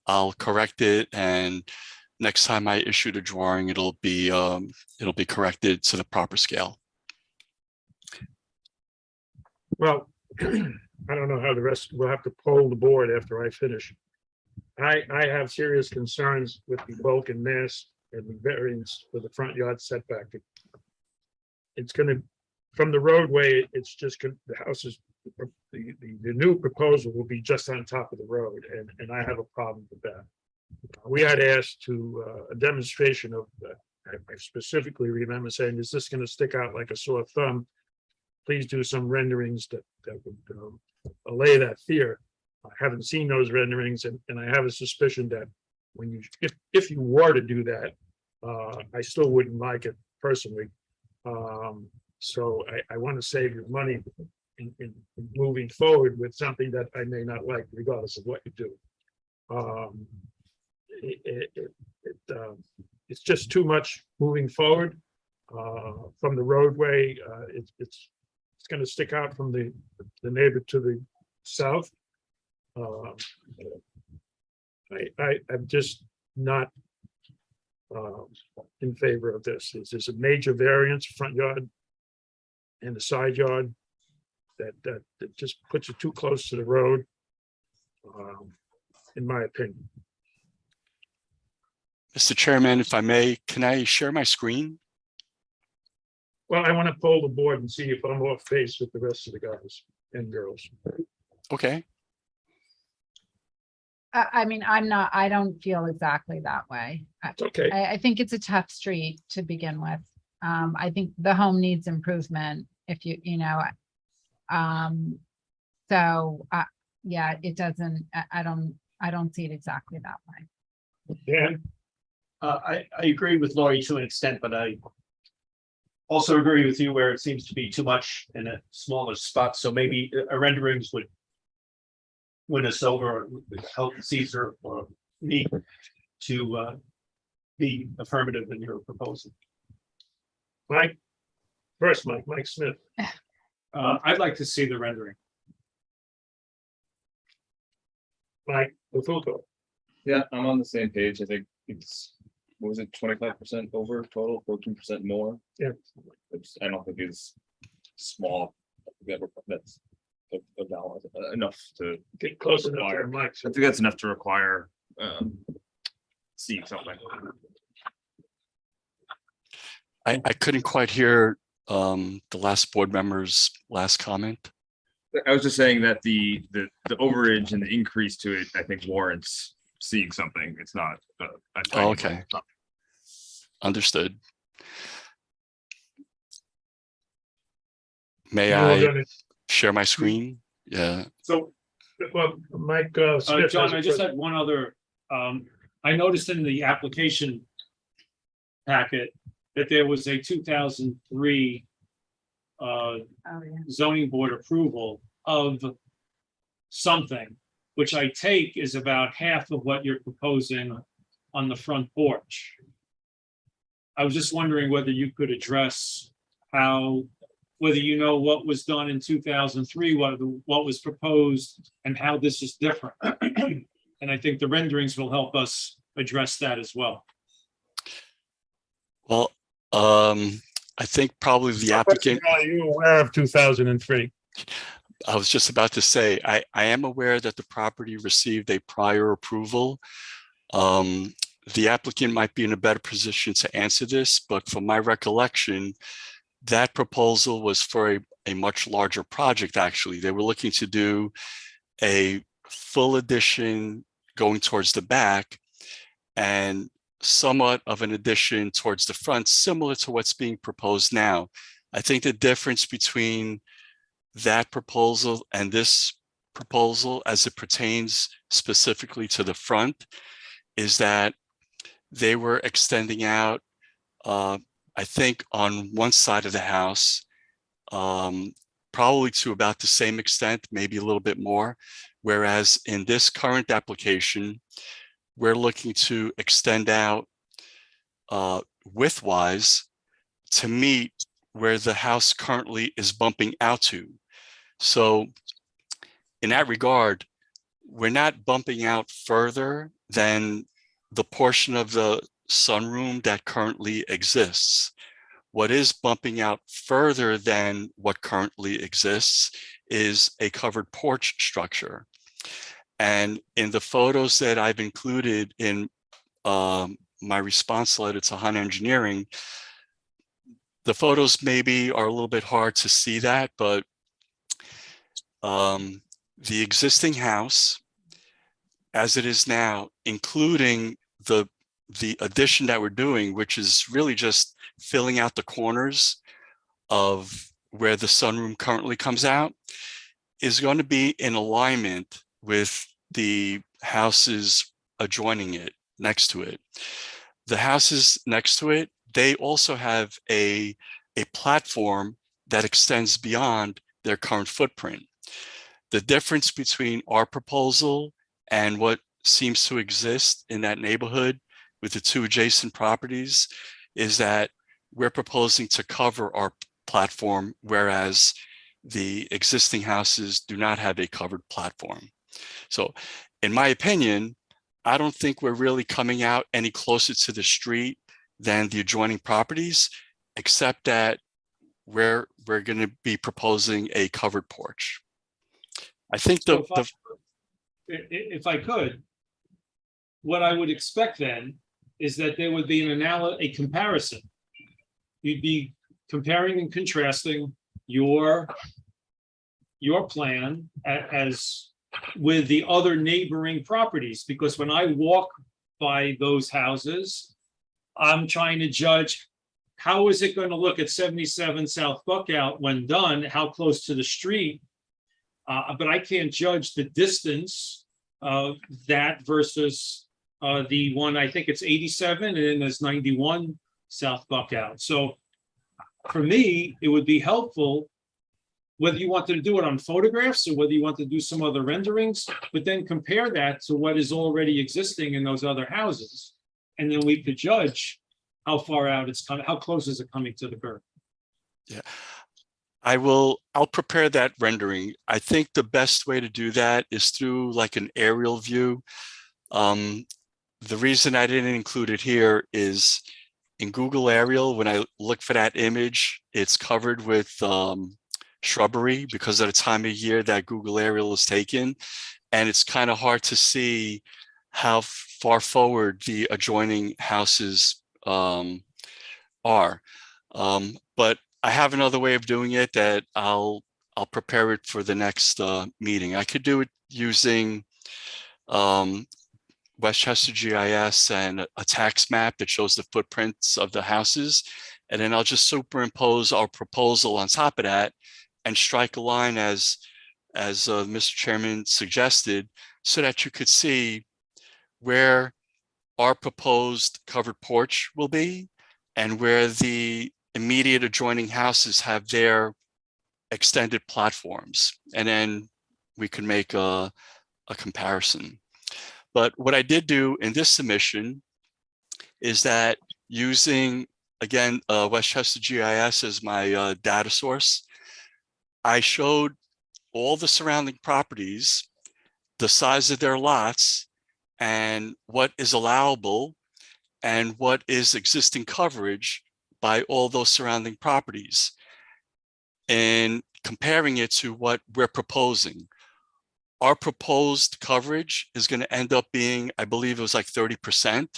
I'll correct it. And next time I issue the drawing, it'll be corrected to the proper scale. Well, I don't know how the rest, we'll have to poll the board after I finish. I have serious concerns with the bulk and mass and the variance for the front yard setback. It's gonna, from the roadway, it's just, the house is, the new proposal will be just on top of the road, and I have a problem with that. We had asked to a demonstration of, I specifically remember saying, is this gonna stick out like a sore thumb? Please do some renderings that would allay that fear. I haven't seen those renderings, and I have a suspicion that when you, if you were to do that, I still wouldn't like it personally. So I want to save your money in moving forward with something that I may not like, regardless of what you do. It's just too much moving forward from the roadway. It's going to stick out from the neighbor to the south. I'm just not in favor of this. There's a major variance, front yard and the side yard, that just puts it too close to the road, in my opinion. Mr. Chairman, if I may, can I share my screen? Well, I want to poll the board and see if I'm off base with the rest of the guys and girls. Okay. I mean, I don't feel exactly that way. It's okay. I think it's a tough street to begin with. I think the home needs improvement if so, yeah, it doesn't, I don't I don't see it exactly that way. Dan, I agree with Lori to an extent, but I also agree with you where it seems to be too much in a smaller spot. So maybe a renderings would win us over, or help Caesar or me to be affirmative in your proposal. Mike, first, Mike Smith. I'd like to see the rendering. Mike Bufuto. Yeah, I'm on the same page. I think it's, what was it, 25% over total, 14% more? Yeah. I don't think it's small. That's enough to Get close enough to require. the mic. I think that's enough to require seeing something. I couldn't quite hear the last board member's last comment. I was just saying that the overage and the increase to it, I think warrants seeing something. It's not. Oh, okay. Understood. May I share my screen? Yeah. So, well, Mike Smith. John, has a I just question. had one other, I noticed in the application packet that there was a 2003 zoning board approval of something, which I take is about half of what you're proposing on the front porch. I was just wondering whether you could address how, whether you know what was done in 2003, what was proposed, and how this is different. And I think the renderings will help us address that as well. Well, I think probably the applicant. Are you aware of 2003? I was just about to say, I am aware that the property received a prior approval. The applicant might be in a better position to answer this, but from my recollection, that proposal was for a much larger project, actually. They were looking to do a full addition going towards the back and somewhat of an addition towards the front, similar to what's being proposed now. I think the difference between that proposal and this proposal as it pertains specifically to the front is that they were extending out, I think on one side of the house, probably to about the same extent, maybe a little bit more. Whereas in this current application, we're looking to extend out widthwise to meet where the house currently is bumping out to. So in that regard, we're not bumping out further than the portion of the sunroom that currently exists. What is bumping out further than what currently exists is a covered porch structure. And in the photos that I've included in my response letter to Hana Engineering, the photos maybe are a little bit hard to see that, but the existing house as it is now, including the addition that we're doing, which is really just filling out the corners of where the sunroom currently comes out, is going to be in alignment with the houses adjoining it, next to it. The houses next to it, they also have a platform that extends beyond their current footprint. The difference between our proposal and what seems to exist in that neighborhood with the two adjacent properties is that we're proposing to cover our platform, whereas the existing houses do not have a covered platform. So in my opinion, I don't think we're really coming out any closer to the street than the adjoining properties, except that we're going to be proposing a covered porch. I think if I could, what I would expect then is that there would be a comparison. You'd be comparing and contrasting your plan as with the other neighboring properties, because when I walk by those houses, I'm trying to judge how is it going to look at 77 South Buckout when done, how close to the street. But I can't judge the distance that versus the one, I think it's 87, and then there's 91 South Buckout. So for me, it would be helpful whether you wanted to do it on photographs or whether you want to do some other renderings, but then compare that to what is already existing in those other houses. And then we could judge how far out it's coming, how close is it coming to the curb? Yeah, I'll prepare that rendering. I think the best way to do that is through like an aerial view. The reason I didn't include it here is in Google Aerial, when I look for that image, it's covered with shrubbery because of the time of year that Google Aerial is taken. And it's kind of hard to see how far forward the adjoining houses are. But I have another way of doing it that I'll prepare it for the next meeting. I could do it using Westchester GIS and a tax map that shows the footprints of the houses. And then I'll just superimpose our proposal on top of that and strike a line as Mr. Chairman suggested, so that you could see where our proposed covered porch will be and where the immediate adjoining houses have their extended platforms. And then we can make a comparison. But what I did do in this submission is that using, again, Westchester GIS as my data source, I showed all the surrounding properties, the size of their lots, and what is allowable and what is existing coverage by all those surrounding properties, and comparing it to what we're proposing. Our proposed coverage is going to end up being, I believe it was like 30%.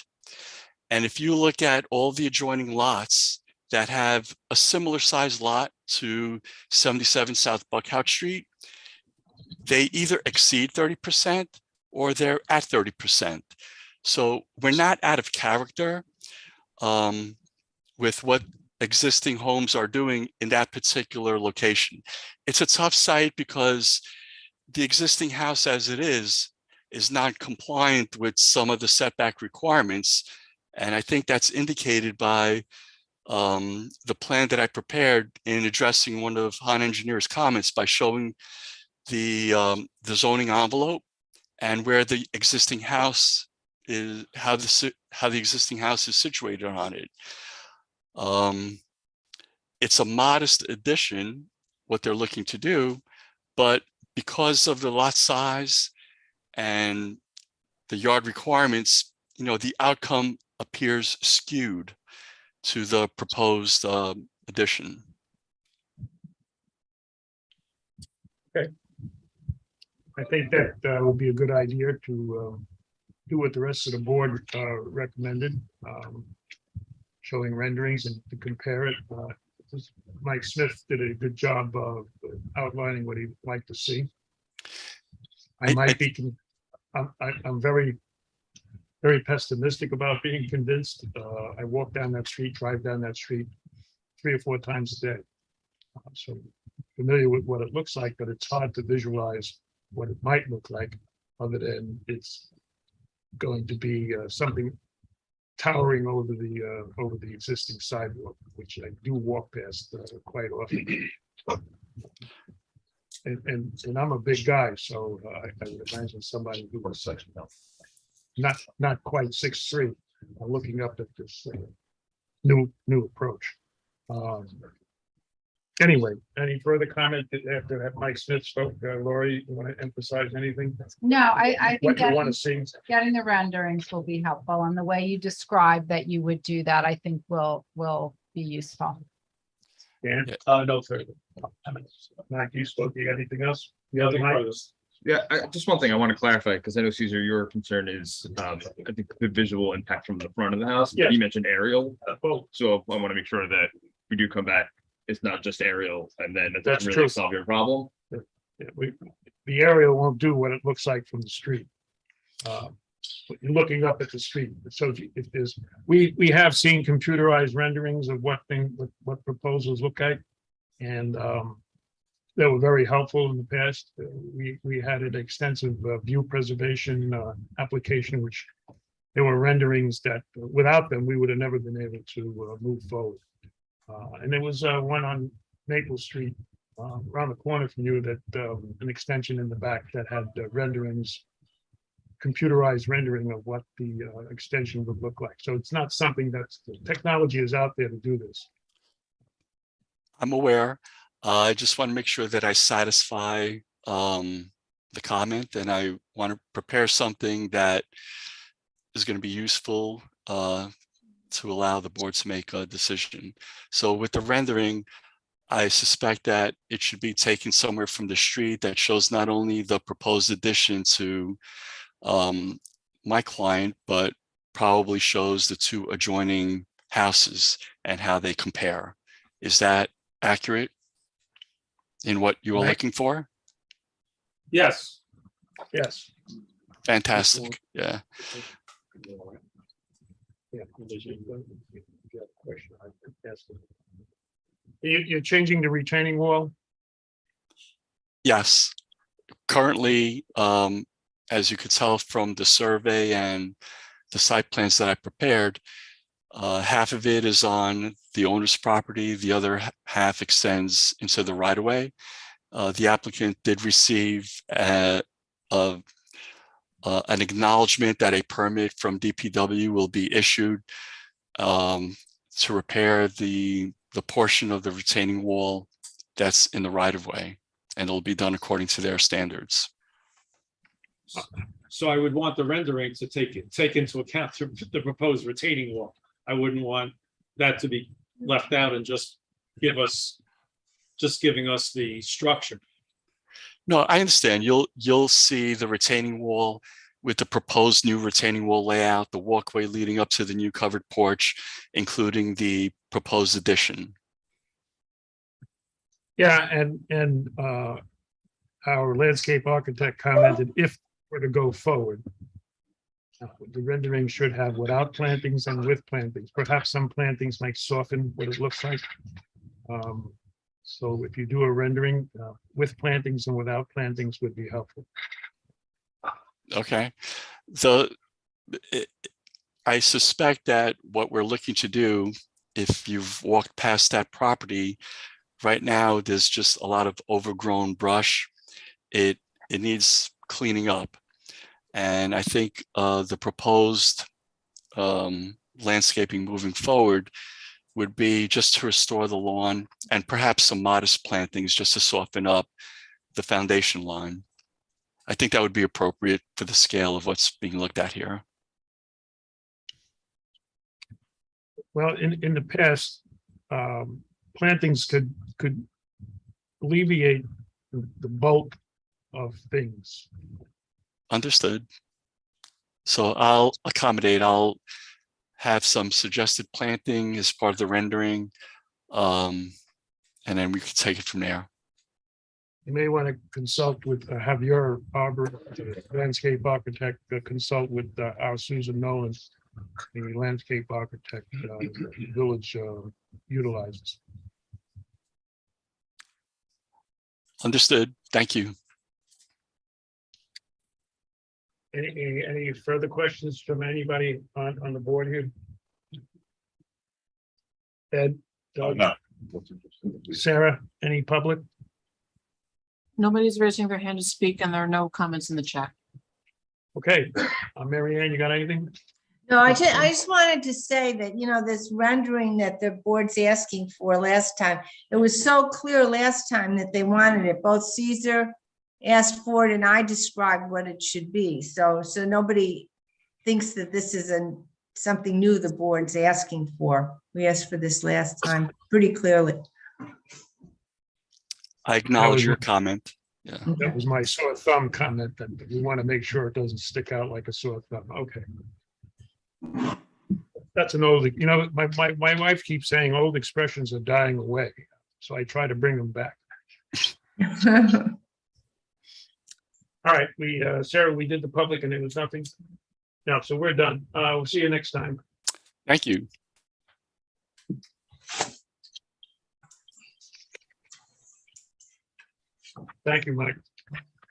And if you look at all the adjoining lots that have a similar size lot to 77 South Buckout Street, they either exceed 30% or they're at 30%. So we're not out of character with what existing homes are doing in that particular location. It's a tough site because the existing house as it is not compliant with some of the setback requirements. And I think that's indicated by the plan that I prepared in addressing one of Han Engineer's comments by showing the zoning envelope and where the existing house is, how the existing house is situated on it. It's a modest addition, what they're looking to do, but because of the lot size and the yard requirements, you know, the outcome appears skewed to the proposed addition. Okay. I think that would be a good idea to do what the rest of the board recommended, showing renderings and to compare it. Mike Smith did a good job of outlining what he'd like to see. I'm very, very pessimistic about being convinced. I walk down that street, drive down that street 3 or 4 times a day. So familiar with what it looks like, but it's hard to visualize what it might look like other than it's going to be something towering over the existing sidewalk, which I do walk past quite often. And I'm a big guy, so I would imagine somebody who was not quite 6'3", looking up at this new approach. Anyway, any further comment after that Mike Smith spoke? Lori, you want to emphasize anything? No, I think What you want to see? getting the renderings will be helpful, and the way you described that you would do that, I think will be useful. Dan? No further. Mike, you spoke. You got anything else? The other Mike? Yeah, just one thing I want to clarify, because I know Caesar, your concern is, I think the visual impact from the front of the house. Yes. You mentioned aerial, Well, so I want to make sure that we do come back. It's not just aerial, and then it That's doesn't true. really solve your problem. yeah, the aerial won't do what it looks like from the street. You're looking up at the street. So if there's, we have seen computerized renderings of what proposals look like. And They were very helpful in the past. We had an extensive view preservation application, which there were renderings that without them, we would have never been able to move forward. And there was one on Maple Street around the corner from you that an extension in the back that had renderings, computerized rendering of what the extension would look like. So it's not something that's, the technology is out there to do this. I'm aware. I just want to make sure that I satisfy the comment, and I want to prepare something that is going to be useful to allow the board to make a decision. So with the rendering, I suspect that it should be taken somewhere from the street that shows not only the proposed addition to my client, but probably shows the two adjoining houses and how they compare. Is that accurate in what you are looking for? Yes. Yes. Fantastic. Yeah. You're changing the retaining wall? Yes. Currently, as you could tell from the survey and the site plans that I prepared, half of it is on the owner's property. The other half extends into the right-of-way. The applicant did receive an acknowledgement that a permit from DPW will be issued to repair the portion of the retaining wall that's in the right-of-way, and it'll be done according to their standards. So I would want the rendering to take into account the proposed retaining wall. I wouldn't want that to be left out and just giving us the structure. No, I understand. You'll see the retaining wall with the proposed new retaining wall layout, the walkway leading up to the new covered porch, including the proposed addition. Yeah, and our landscape architect commented if we're to go forward, the rendering should have without plantings and with plantings. Perhaps some plantings might soften what it looks like. So if you do a rendering with plantings and without plantings would be helpful. Okay. I suspect that what we're looking to do, if you've walked past that property, right now there's just a lot of overgrown brush. It needs cleaning up. And I think the proposed landscaping moving forward would be just to restore the lawn and perhaps some modest plantings just to soften up the foundation line. I think that would be appropriate for the scale of what's being looked at here. Well, in the past, plantings could alleviate the bulk of things. Understood. So I'll accommodate. I'll have some suggested planting as part of the rendering, and then we can take it from there. You may want to consult with, have your landscape architect consult with our Susan Nolan, the landscape architect the village utilizes. Understood. Thank you. Any further questions from anybody on the board here? Ed? Doug? No. Sarah, any public? Nobody's raising their hand to speak and there are no comments in the chat. Okay, Mary Ann, you got anything? No, I just wanted to say that, you know, this rendering that the board's asking for last time, it was so clear last time that they wanted it. Both Caesar asked for it and I described what it should be. So nobody thinks that this is something new the board's asking for. We asked for this last time pretty clearly. I acknowledge your comment. Yeah. That was my sore thumb comment, that we want to make sure it doesn't stick out like a sore thumb. Okay. That's an old, you know, my wife keeps saying old expressions are dying away. So I try to bring them back. All right, Sarah, we did the public and there was nothing. No, so we're done. We'll see you next time. Thank you. Thank you, Mike.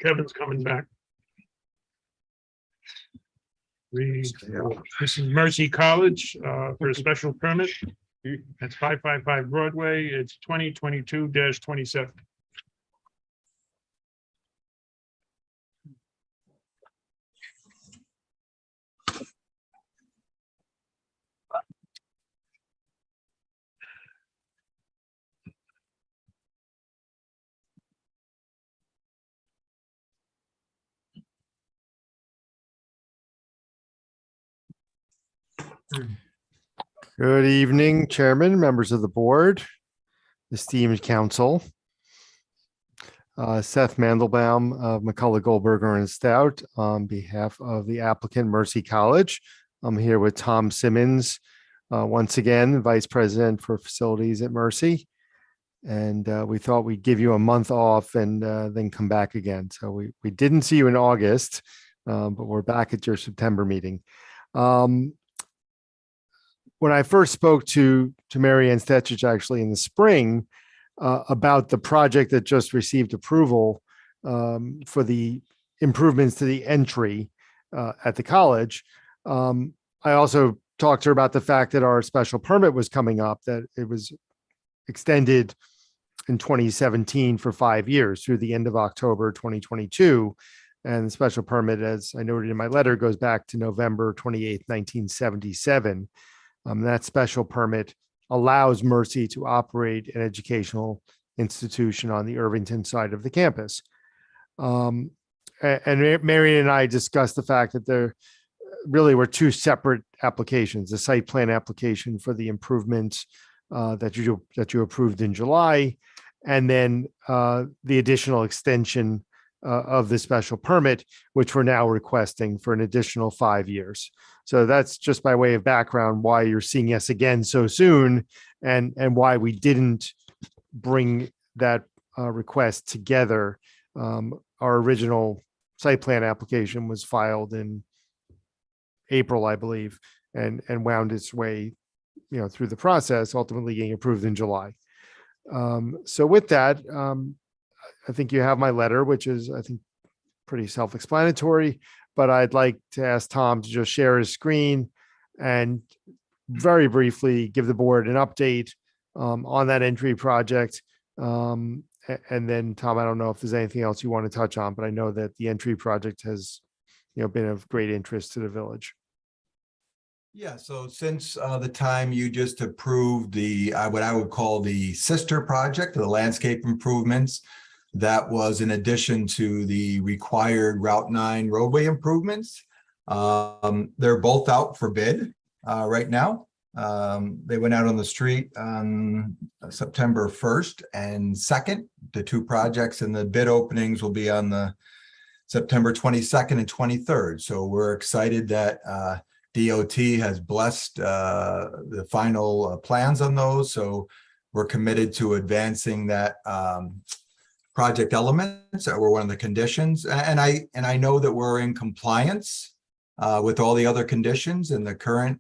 Kevin's coming back. This is Mercy College for a special permit. That's 555 Broadway. It's 2022-27. Good evening, Chairman, members of the board, esteemed council. Seth Mandelbaum of McCullough Goldberger and Stout on behalf of the applicant Mercy College. I'm here with Tom Simmons, once again, Vice President for Facilities at Mercy. And we thought we'd give you a month off and then come back again. So we didn't see you in August, but we're back at your September meeting. When I first spoke to Mary Ann Stetchich actually in the spring about the project that just received approval for the improvements to the entry at the college, I also talked to her about the fact that our special permit was coming up, that it was extended in 2017 for 5 years through the end of October 2022. And the special permit, as I noted in my letter, goes back to November 28th, 1977. That special permit allows Mercy to operate an educational institution on the Irvington side of the campus. And Marion and I discussed the fact that there really were two separate applications: the site plan application for the improvements that you approved in July, and then the additional extension of the special permit, which we're now requesting for an additional 5 years. So that's just by way of background why you're seeing us again so soon, and why we didn't bring that request together. Our original site plan application was filed in April, I believe, and wound its way, through the process, ultimately getting approved in July. So with that, I think you have my letter, which is, I think, pretty self-explanatory, but I'd like to ask Tom to just share his screen and very briefly give the board an update on that entry project. And then, Tom, I don't know if there's anything else you want to touch on, but I know that the entry project has, been of great interest to the village. Yeah, so since the time you just approved the, what I would call the sister project, the landscape improvements, that was in addition to the required Route 9 roadway improvements. They're both out for bid right now. They went out on the street on September 1st and 2nd. The two projects and the bid openings will be on the September 22nd and 23rd. So we're excited that DOT has blessed the final plans on those. So we're committed to advancing that project elements that were one of the conditions. And I know that we're in compliance with all the other conditions in the current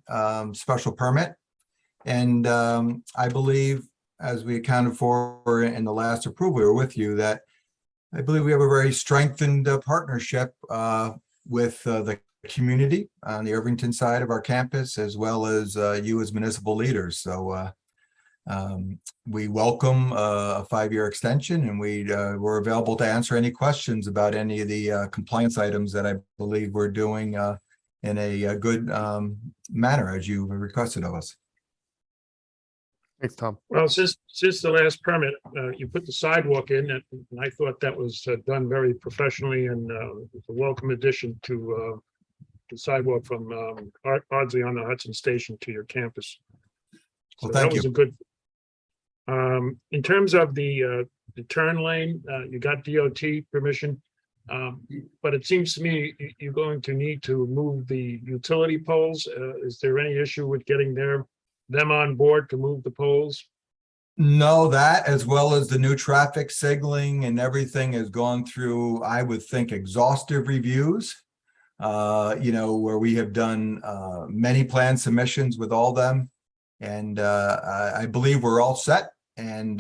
special permit. And I believe, as we accounted for in the last approval we were with you, that I believe we have a very strengthened partnership with the community on the Irvington side of our campus, as well as you as municipal leaders. So we welcome a 5-year extension, and we're available to answer any questions about any of the compliance items that I believe we're doing in a good manner, as you requested of us. Thanks, Tom. Well, since the last permit, you put the sidewalk in, and I thought that was done very professionally, and it's a welcome addition to the sidewalk from Ardsley on the Hudson Station to your campus. Well, So thank that was you. a good. In terms of the turn lane, you got DOT permission, but it seems to me you're going to need to move the utility poles. Is there any issue with getting them on board to move the poles? No, that as well as the new traffic signaling and everything has gone through, I would think, exhaustive reviews. Where we have done many plan submissions with all them. And I believe we're all set, and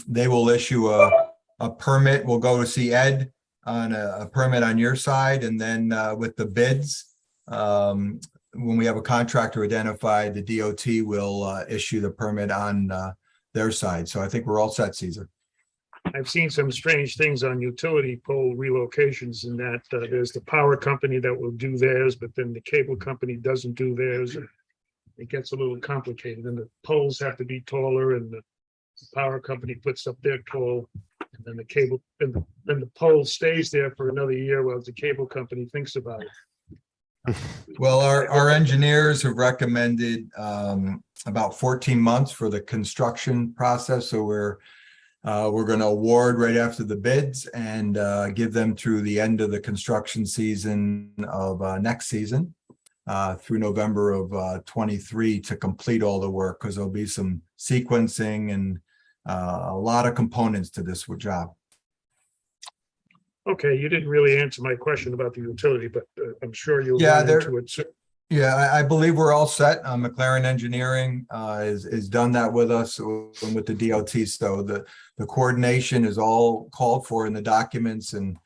they will issue a a permit, we'll go to see Ed on a permit on your side, and then with the bids, when we have a contractor identified, the DOT will issue the permit on their side. So I think we're all set, Caesar. I've seen some strange things on utility pole relocations in that there's the power company that will do theirs, but then the cable company doesn't do theirs. It gets a little complicated, and the poles have to be taller, and the power company puts up their pole, and then the cable, and the pole stays there for another year while the cable company thinks about it. Well, our engineers have recommended about 14 months for the construction process. So we're going to award right after the bids and give them through the end of the construction season of next season through November of 23 to complete all the work, because there'll be some sequencing and a lot of components to this job. Okay, you didn't really answer my question about the utility, but I'm sure you'll Yeah, run into it. Yeah, I believe we're all set. McLaren Engineering is done that with us and with the DOT. So the coordination is all called for in the documents, and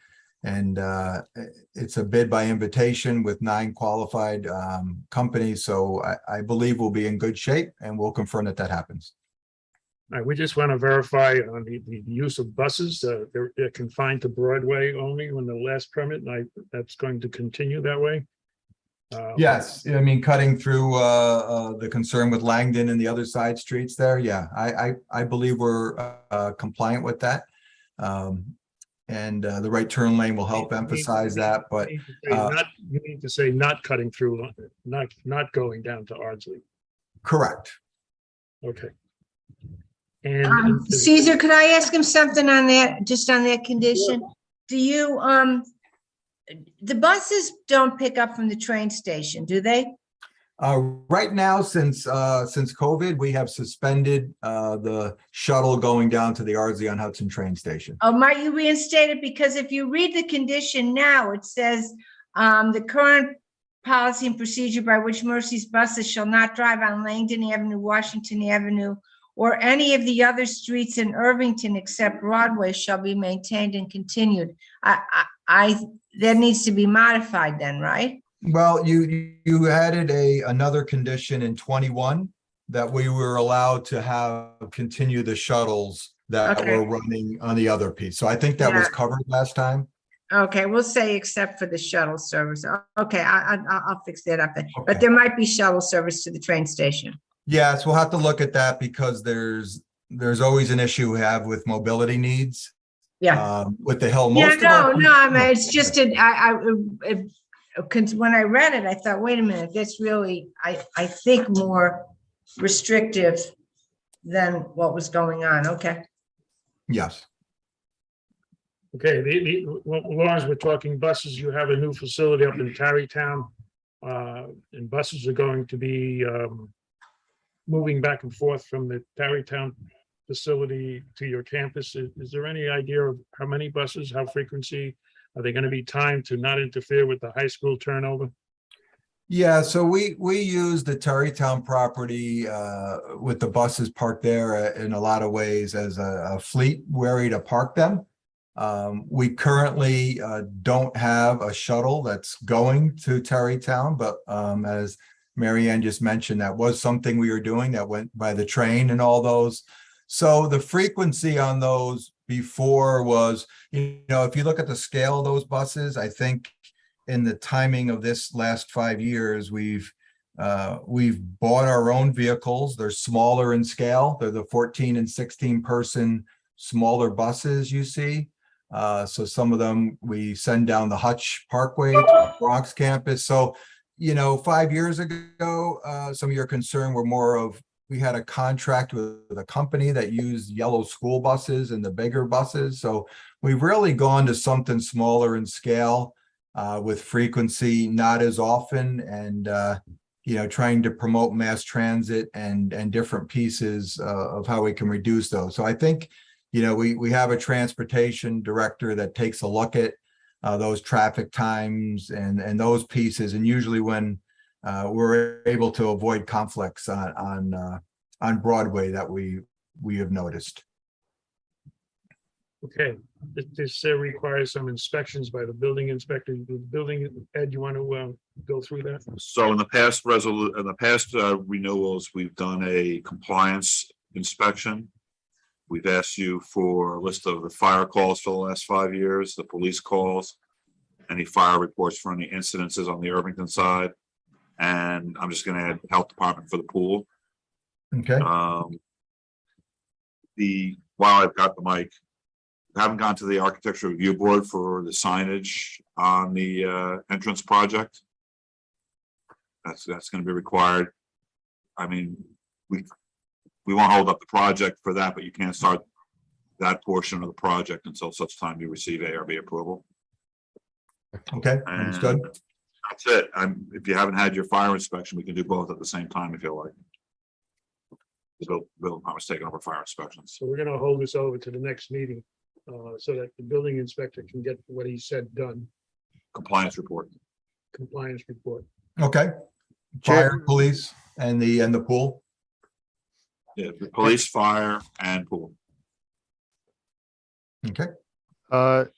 it's a bid by invitation with 9 qualified companies. So I believe we'll be in good shape, and we'll confirm that happens. All right, we just want to verify on the use of buses. They're confined to Broadway only when the last permit, and that's going to continue that way. Yes, I mean, cutting through the concern with Langdon and the other side streets there. Yeah, I believe we're compliant with that. And the right turn lane will help emphasize that, but you need to say not cutting through, not going down to Ardsley. Correct. Okay. And Caesar, could I ask him something on that, just on that condition? Do you, the buses don't pick up from the train station, do they? Right now, since COVID, we have suspended the shuttle going down to the Ardsley on Hudson train station. Oh, might you reinstate it? Because if you read the condition now, it says the current policy and procedure by which Mercy's buses shall not drive on Langdon Avenue, Washington Avenue, or any of the other streets in Irvington except Broadway shall be maintained and continued. That needs to be modified then, right? Well, you added another condition in 21 that we were allowed to continue the shuttles that were running on the other piece. So I think that was covered last time. Okay, we'll say except for the shuttle service. Okay, I'll fix that up then. But there might be shuttle service to the train station. Yes, we'll have to look at that because there's always an issue we have with mobility needs. Yeah. With the hill. Yeah, no, I mean, it's just, when I read it, I thought, wait a minute, that's really, I think more restrictive than what was going on. Okay. Yes. Okay, well, as long as we're talking buses, you have a new facility up in Tarrytown. And buses are going to be moving back and forth from the Tarrytown facility to your campus. Is there any idea of how many buses, how frequency? Are they going to be timed to not interfere with the high school turnover? Yeah, so we use the Tarrytown property with the buses parked there in a lot of ways as a fleet where to park them. We currently don't have a shuttle that's going to Tarrytown, but as Mary Ann just mentioned, that was something we were doing that went by the train and all those. So the frequency on those before was, if you look at the scale of those buses, I think in the timing of this last 5 years, we've bought our own vehicles. They're smaller in scale. They're the 14 and 16 person smaller buses you see. So some of them we send down the Hutch Parkway to the Bronx campus. So, 5 years ago, some of your concern were more of, we had a contract with a company that used yellow school buses and the bigger buses. So we've really gone to something smaller in scale with frequency, not as often, and, trying to promote mass transit and different pieces of how we can reduce those. So I think, we have a transportation director that takes a look at those traffic times and those pieces. And usually when we're able to avoid conflicts on Broadway that we have noticed. Okay, this requires some inspections by the building inspector. The building, Ed, you want to go through that? So in the past renewals, we've done a compliance inspection. We've asked you for a list of the fire calls for the last 5 years, the police calls, any fire reports for any incidences on the Irvington side. And I'm just gonna add health department for the pool. Okay. While I've got the mic, I haven't gone to the architecture review board for the signage on the entrance project. That's gonna be required. I mean, we won't hold up the project for that, but you can't start that portion of the project until such time you receive ARB approval. Okay, understood. And that's it. If you haven't had your fire inspection, we can do both at the same time if you like. The building department's taking over fire inspections. So we're gonna hold this over to the next meeting, so that the building inspector can get what he said done, Compliance report. compliance report. Okay. Fire, police, and the pool. Yeah, the police, fire, and pool. Okay. I'm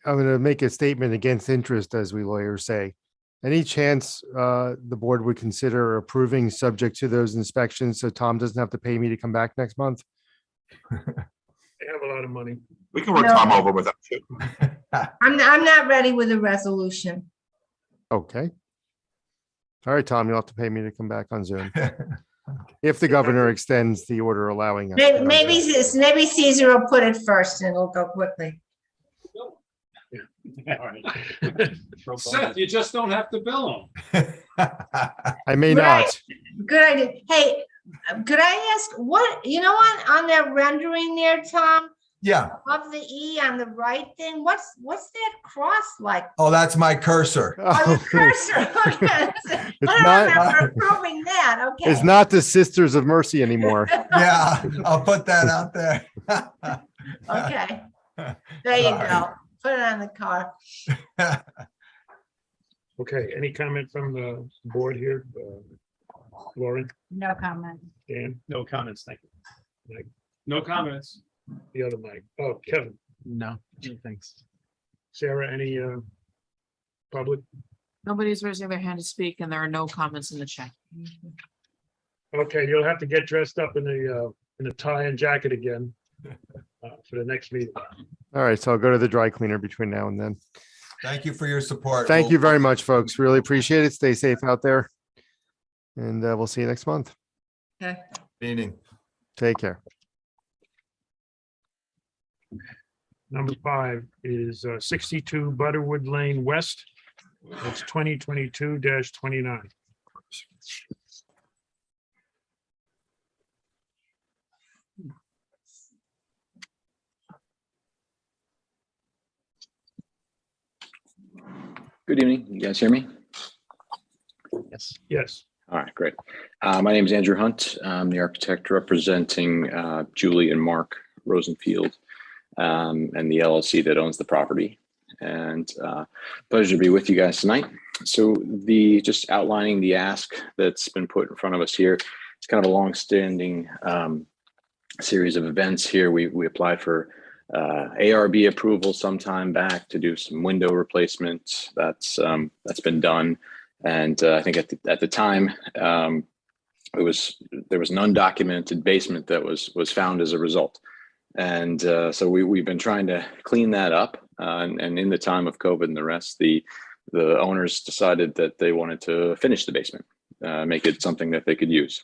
going to make a statement against interest, as we lawyers say. Any chance the board would consider approving subject to those inspections so Tom doesn't have to pay me to come back next month? They have a lot of money. We can work No. Tom over with that too. I'm not ready with a resolution. Okay. All right, Tom, you'll have to pay me to come back on Zoom. If the governor extends the order allowing us. to come back. Maybe Caesar will put it first and it'll go quickly. Seth, you just don't have to bill them. I may Right. not. Good idea. Hey, could I ask what, on that rendering there, Tom, Yeah. above the E on the right thing, what's that cross like? Oh, that's my cursor. Oh, the cursor. Okay. It's I not- remember approving that. Okay. It's not the Sisters of Mercy anymore. Yeah, I'll put that out there. Okay. There you All right. go. Put it on the car. Okay, any comment from the board here? Lauren, No comment. Dan, No comments, thank you. Mike, No comments. the other Mike. Oh, Kevin, No, thanks. Sarah, any public? Nobody's raising their hand to speak and there are no comments in the chat. Okay, you'll have to get dressed up in a tie and jacket again for the next meeting. All right, so I'll go to the dry cleaner between now and then. Thank you for your support. Thank you very much, folks. Really appreciate it. Stay safe out there. And we'll see you next month. Okay. Meeting. Take care. Number 5 is 62 Butterwood Lane West. It's 2022-29. Good evening. You guys hear me? Yes. Yes. All right, great. My name is Andrew Hunt. I'm the architect representing Julie and Mark Rosenfield and the LLC that owns the property. And pleasure to be with you guys tonight. So just outlining the ask that's been put in front of us here. It's kind of a long-standing series of events here. We applied for ARB approval some time back to do some window replacement. That's been done. And I think at the time, there was an undocumented basement that was found as a result. And so we've been trying to clean that up. And in the time of COVID and the rest, the owners decided that they wanted to finish the basement, make it something that they could use.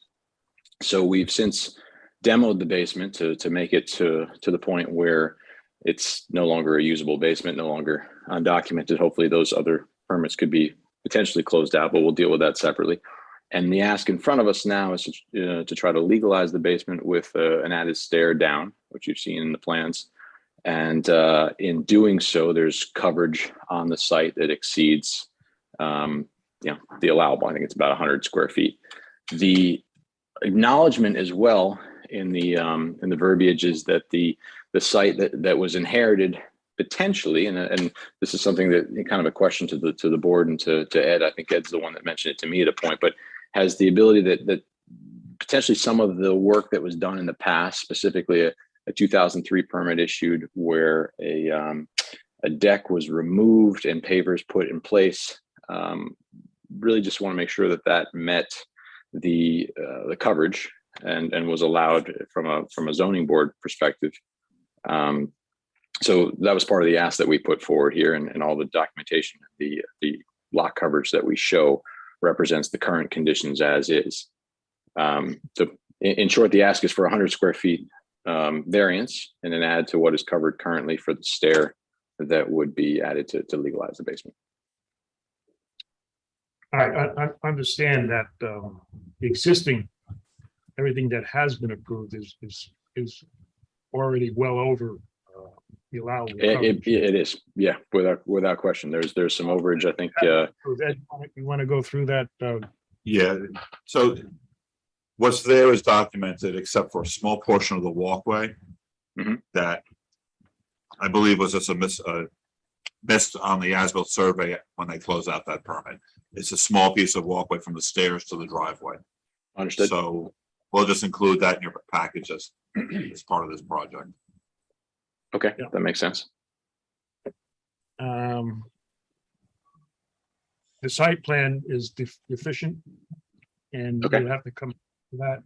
So we've since demoed the basement to make it to the point where it's no longer a usable basement, no longer undocumented. Hopefully those other permits could be potentially closed out, but we'll deal with that separately. And the ask in front of us now is to try to legalize the basement with an added stair down, which you've seen in the plans. And in doing so, there's coverage on the site that exceeds the allowable. I think it's about 100 square feet. The acknowledgement as well in the verbiage is that the site that was inherited potentially, and this is something that kind of a question to the board and to Ed. I think Ed's the one that mentioned it to me at a point, but has the ability that potentially some of the work that was done in the past, specifically a 2003 permit issued where a deck was removed and pavers put in place. Really just want to make sure that that met the coverage and was allowed from a zoning board perspective. So that was part of the ask that we put forward here, and all the documentation, the lot coverage that we show represents the current conditions as is. So in short, the ask is for 100 square feet variance and then add to what is covered currently for the stair that would be added to legalize the basement. I understand that the existing, everything that has been approved is already well over the allowable coverage. It is, yeah, without question. There's some overage, I think. Ed, you want to go through that? Yeah, so what's there is documented except for a small portion of the walkway that I believe was just missed on the as-built survey when they closed out that permit. It's a small piece of walkway from the stairs to the driveway. Understood. So we'll just include that in your package as part of this project. Okay, that makes sense. The site plan is deficient, and you have to come to that.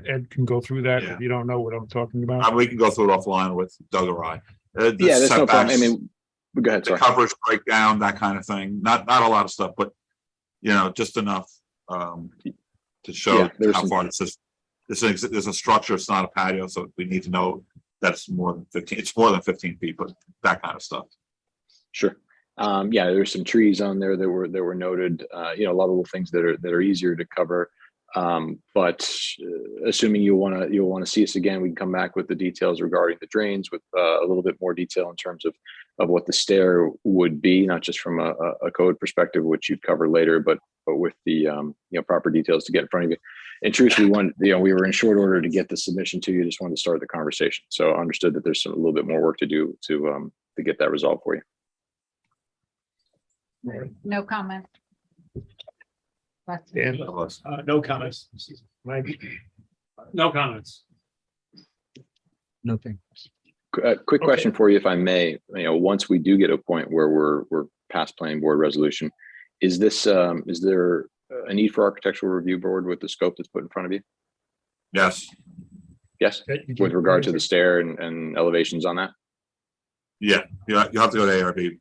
Ed can go through that if you don't know what I'm talking about. We can go through it offline with Doug or I. Yeah, there's no problem. I mean, go ahead. Sorry. Coverage breakdown, that kind of thing. Not a lot of stuff, but just enough to show how far this is. There's a structure. It's not a patio, so we need to know that's more than 15. It's more than 15 feet, but that kind of stuff. Sure. Yeah, there's some trees on there that were noted. A lot of little things that are easier to cover. But assuming you'll want to see us again, we can come back with the details regarding the drains with a little bit more detail in terms of what the stair would be, not just from a code perspective, which you'd cover later, but with the proper details to get in front of you. In truth, we were in short order to get the submission to you. Just wanted to start the conversation. So understood that there's a little bit more work to do to get that resolved for you. No comment. Dan? No comments. Mike? No comments. No thanks. Quick question for you, if I may. Once we do get to a point where we're past planning board resolution, is there a need for architectural review board with the scope that's put in front of you? Yes. Yes. With regard to the stair and elevations on that? Yeah. You have to go to ARB.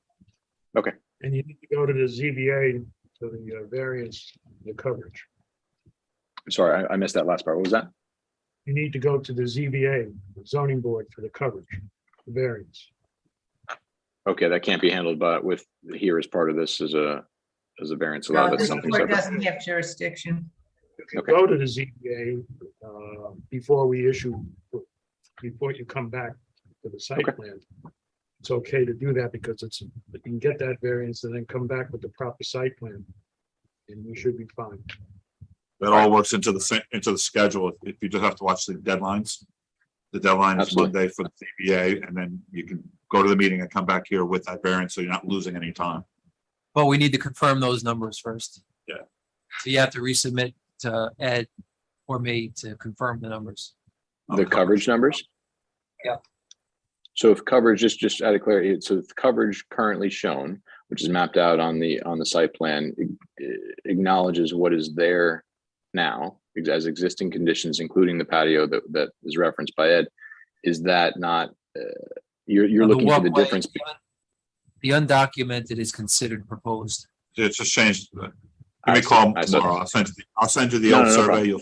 Okay. And you need to go to the ZBA for the variance, the coverage. Sorry, I missed that last part. What was that? You need to go to the ZBA, the zoning board, for the coverage, the variance. Okay, that can't be handled with here as part of this as a variance. So that's This something board separate. doesn't have jurisdiction. You can go to the ZBA before you come back to the site plan. It's okay to do that because you can get that variance and then come back with the proper site plan, and you should be fine. That all works into the schedule. If you just have to watch the deadlines. The deadline is Monday for the ZBA, and then you can go to the meeting and come back here with that variance, so you're not losing any time. But we need to confirm those numbers first. Yeah. So you have to resubmit to Ed or me to confirm the numbers. The coverage numbers? Yeah. So if coverage, just out of clarity, so if the coverage currently shown, which is mapped out on the site plan, acknowledges what is there now as existing conditions, including the patio that is referenced by Ed, is that not, you're looking for the difference? The undocumented is considered proposed. It's just changed. Give me a call tomorrow. I'll send you the old survey.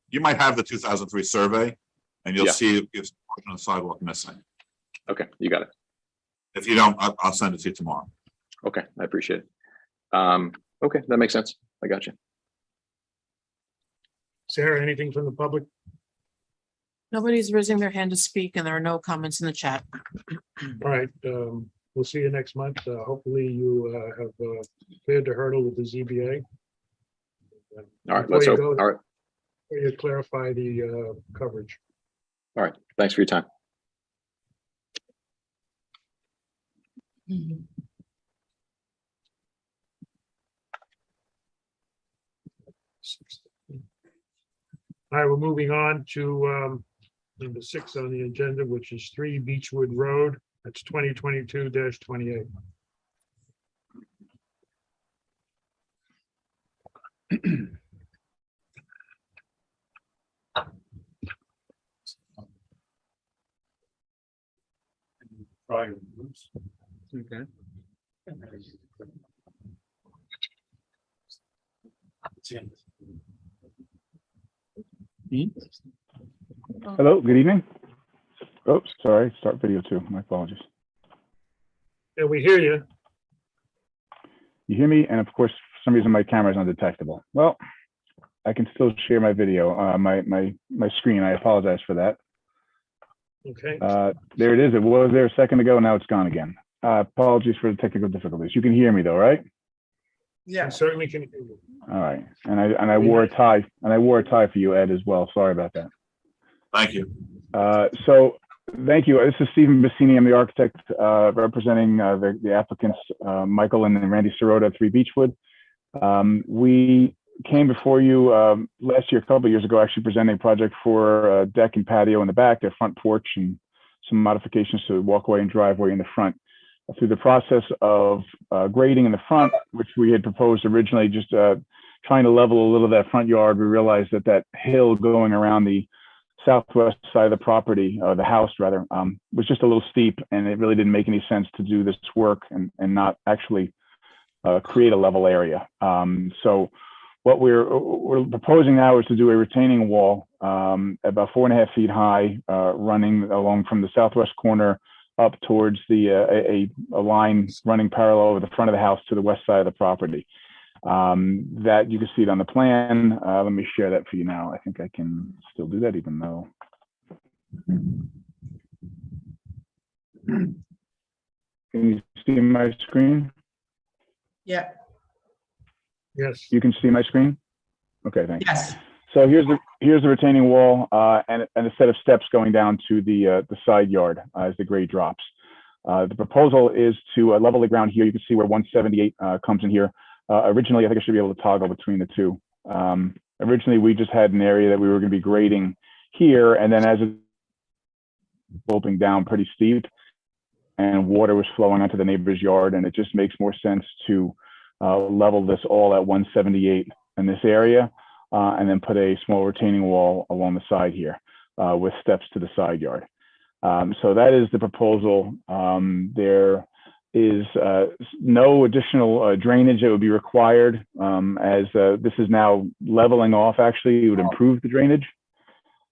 You might have the 2003 survey, and you'll see it's on the sidewalk missing. Okay, you got it. If you don't, I'll send it to you tomorrow. Okay, I appreciate it. Okay, that makes sense. I got you. Sarah, anything from the public? Nobody's raising their hand to speak, and there are no comments in the chat. All right, we'll see you next month. Hopefully you have cleared the hurdle with the ZBA. All right, let's hope. All right. You clarify the coverage. All right, thanks for your time. All right, we're moving on to number 6 on the agenda, which is 3 Beechwood Road. That's 2022-28. Okay. Hello, good evening. Oh, sorry, start video too. My apologies. Yeah, we hear you. You hear me? And of course, for some reason, my camera is undetectable. Well, I can still share my video, my screen. I apologize for that. Okay. There it is. It was there a second ago. Now it's gone again. Apologies for the technical difficulties. You can hear me though, right? Yeah, certainly can hear you. All right. And I wore a tie, for you, Ed, as well. Sorry about that. Thank you. So thank you. This is Stephen Bassini. I'm the architect representing the applicants, Michael and Randy Sirota at 3 Beechwood. We came before you last year, a couple of years ago, actually presenting a project for a deck and patio in the back, their front porch, and some modifications to the walkway and driveway in the front. Through the process of grading in the front, which we had proposed originally, just trying to level a little of that front yard, we realized that that hill going around the southwest side of the property, the house rather, was just a little steep, and it really didn't make any sense to do this work and not actually create a level area. So what we're proposing now is to do a retaining wall about 4.5 feet high, running along from the southwest corner up towards the a line running parallel over the front of the house to the west side of the property. That you can see it on the plan. Let me share that for you now. I think I can still do that even though. Can you see my screen? Yeah. Yes. You can see my screen? Okay, thanks. Yes. So here's the retaining wall and a set of steps going down to the side yard as the grade drops. The proposal is to level the ground here. You can see where 178 comes in here. Originally, I think I should be able to toggle between the two. Originally, we just had an area that we were going to be grading here, and then as it's sloping down pretty steep, and water was flowing onto the neighbor's yard, and it just makes more sense to level this all at 178 in this area. And then put a small retaining wall along the side here with steps to the side yard. So that is the proposal. There is no additional drainage that would be required as this is now leveling off. Actually, it would improve the drainage.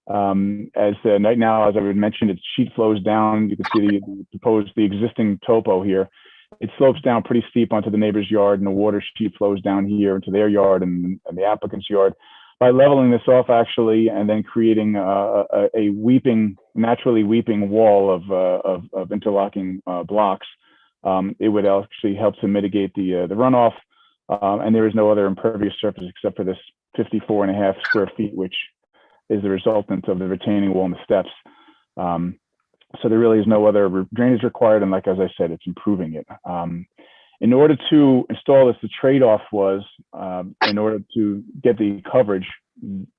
Right now, as I would mention, its sheet flows down. You can see the existing topo here. It slopes down pretty steep onto the neighbor's yard, and the water sheet flows down here into their yard and the applicant's yard. By leveling this off, actually, and then creating a naturally weeping wall of interlocking blocks, it would actually help to mitigate the runoff. And there is no other impervious surface except for this 54.5 square feet, which is the resultant of the retaining wall and the steps. So there really is no other drainage required. And like, as I said, it's improving it. In order to install this, the trade-off was, in order to get the coverage,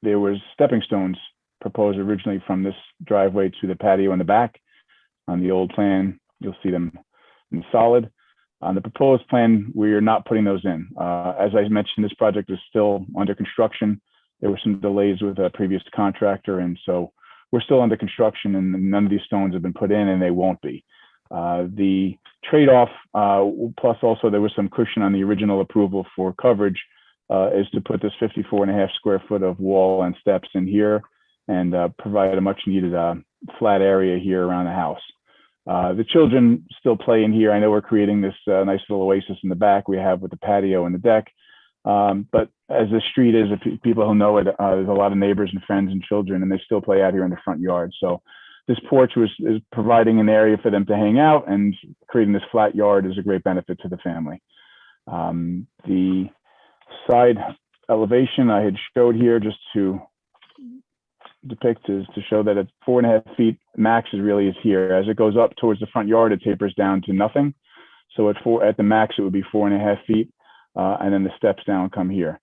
there was stepping stones proposed originally from this driveway to the patio in the back. On the old plan, you'll see them in solid. On the proposed plan, we're not putting those in. As I mentioned, this project is still under construction. There were some delays with a previous contractor, and so we're still under construction, and none of these stones have been put in, and they won't be. The trade-off, plus also there was some cushion on the original approval for coverage, is to put this 54.5 square foot of wall and steps in here and provide a much needed flat area here around the house. The children still play in here. I know we're creating this nice little oasis in the back we have with the patio and the deck. But as the street is, if people who know it, there's a lot of neighbors and friends and children, and they still play out here in the front yard. So this porch is providing an area for them to hang out, and creating this flat yard is a great benefit to the family. The side elevation I had showed here just to depict is to show that at 4.5 feet max is here. As it goes up towards the front yard, it tapers down to nothing. So at the max, it would be 4.5 feet. And then the steps down come here.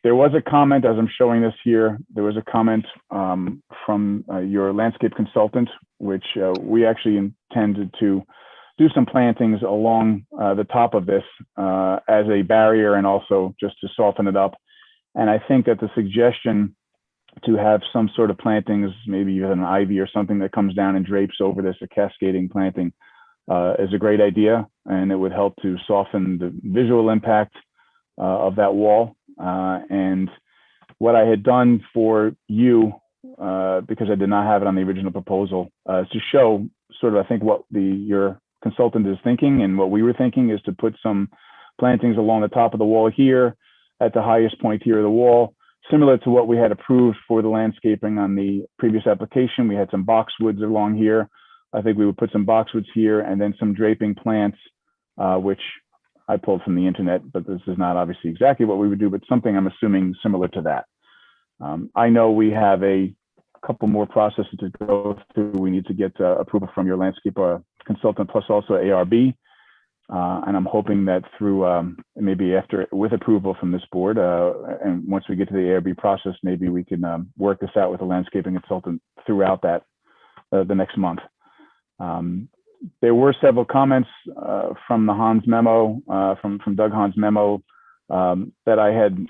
There was a comment, as I'm showing this here, there was a comment from your landscape consultant, which we actually intended to do some plantings along the top of this as a barrier and also just to soften it up. And I think that the suggestion to have some sort of plantings, maybe even an ivy or something that comes down and drapes over this, a cascading planting, is a great idea. And it would help to soften the visual impact of that wall. And what I had done for you, because I did not have it on the original proposal, is to show sort of, I think, what your consultant is thinking, and what we were thinking is to put some plantings along the top of the wall here at the highest point here of the wall, similar to what we had approved for the landscaping on the previous application. We had some boxwoods along here. I think we would put some boxwoods here and then some draping plants, which I pulled from the internet, but this is not obviously exactly what we would do, but something I'm assuming similar to that. I know we have a couple more processes to go through. We need to get approval from your landscape consultant, plus also ARB. And I'm hoping that through maybe with approval from this board, and once we get to the ARB process, maybe we can work this out with the landscaping consultant throughout that the next month. There were several comments from the Hans memo, from Doug Hans memo, that I had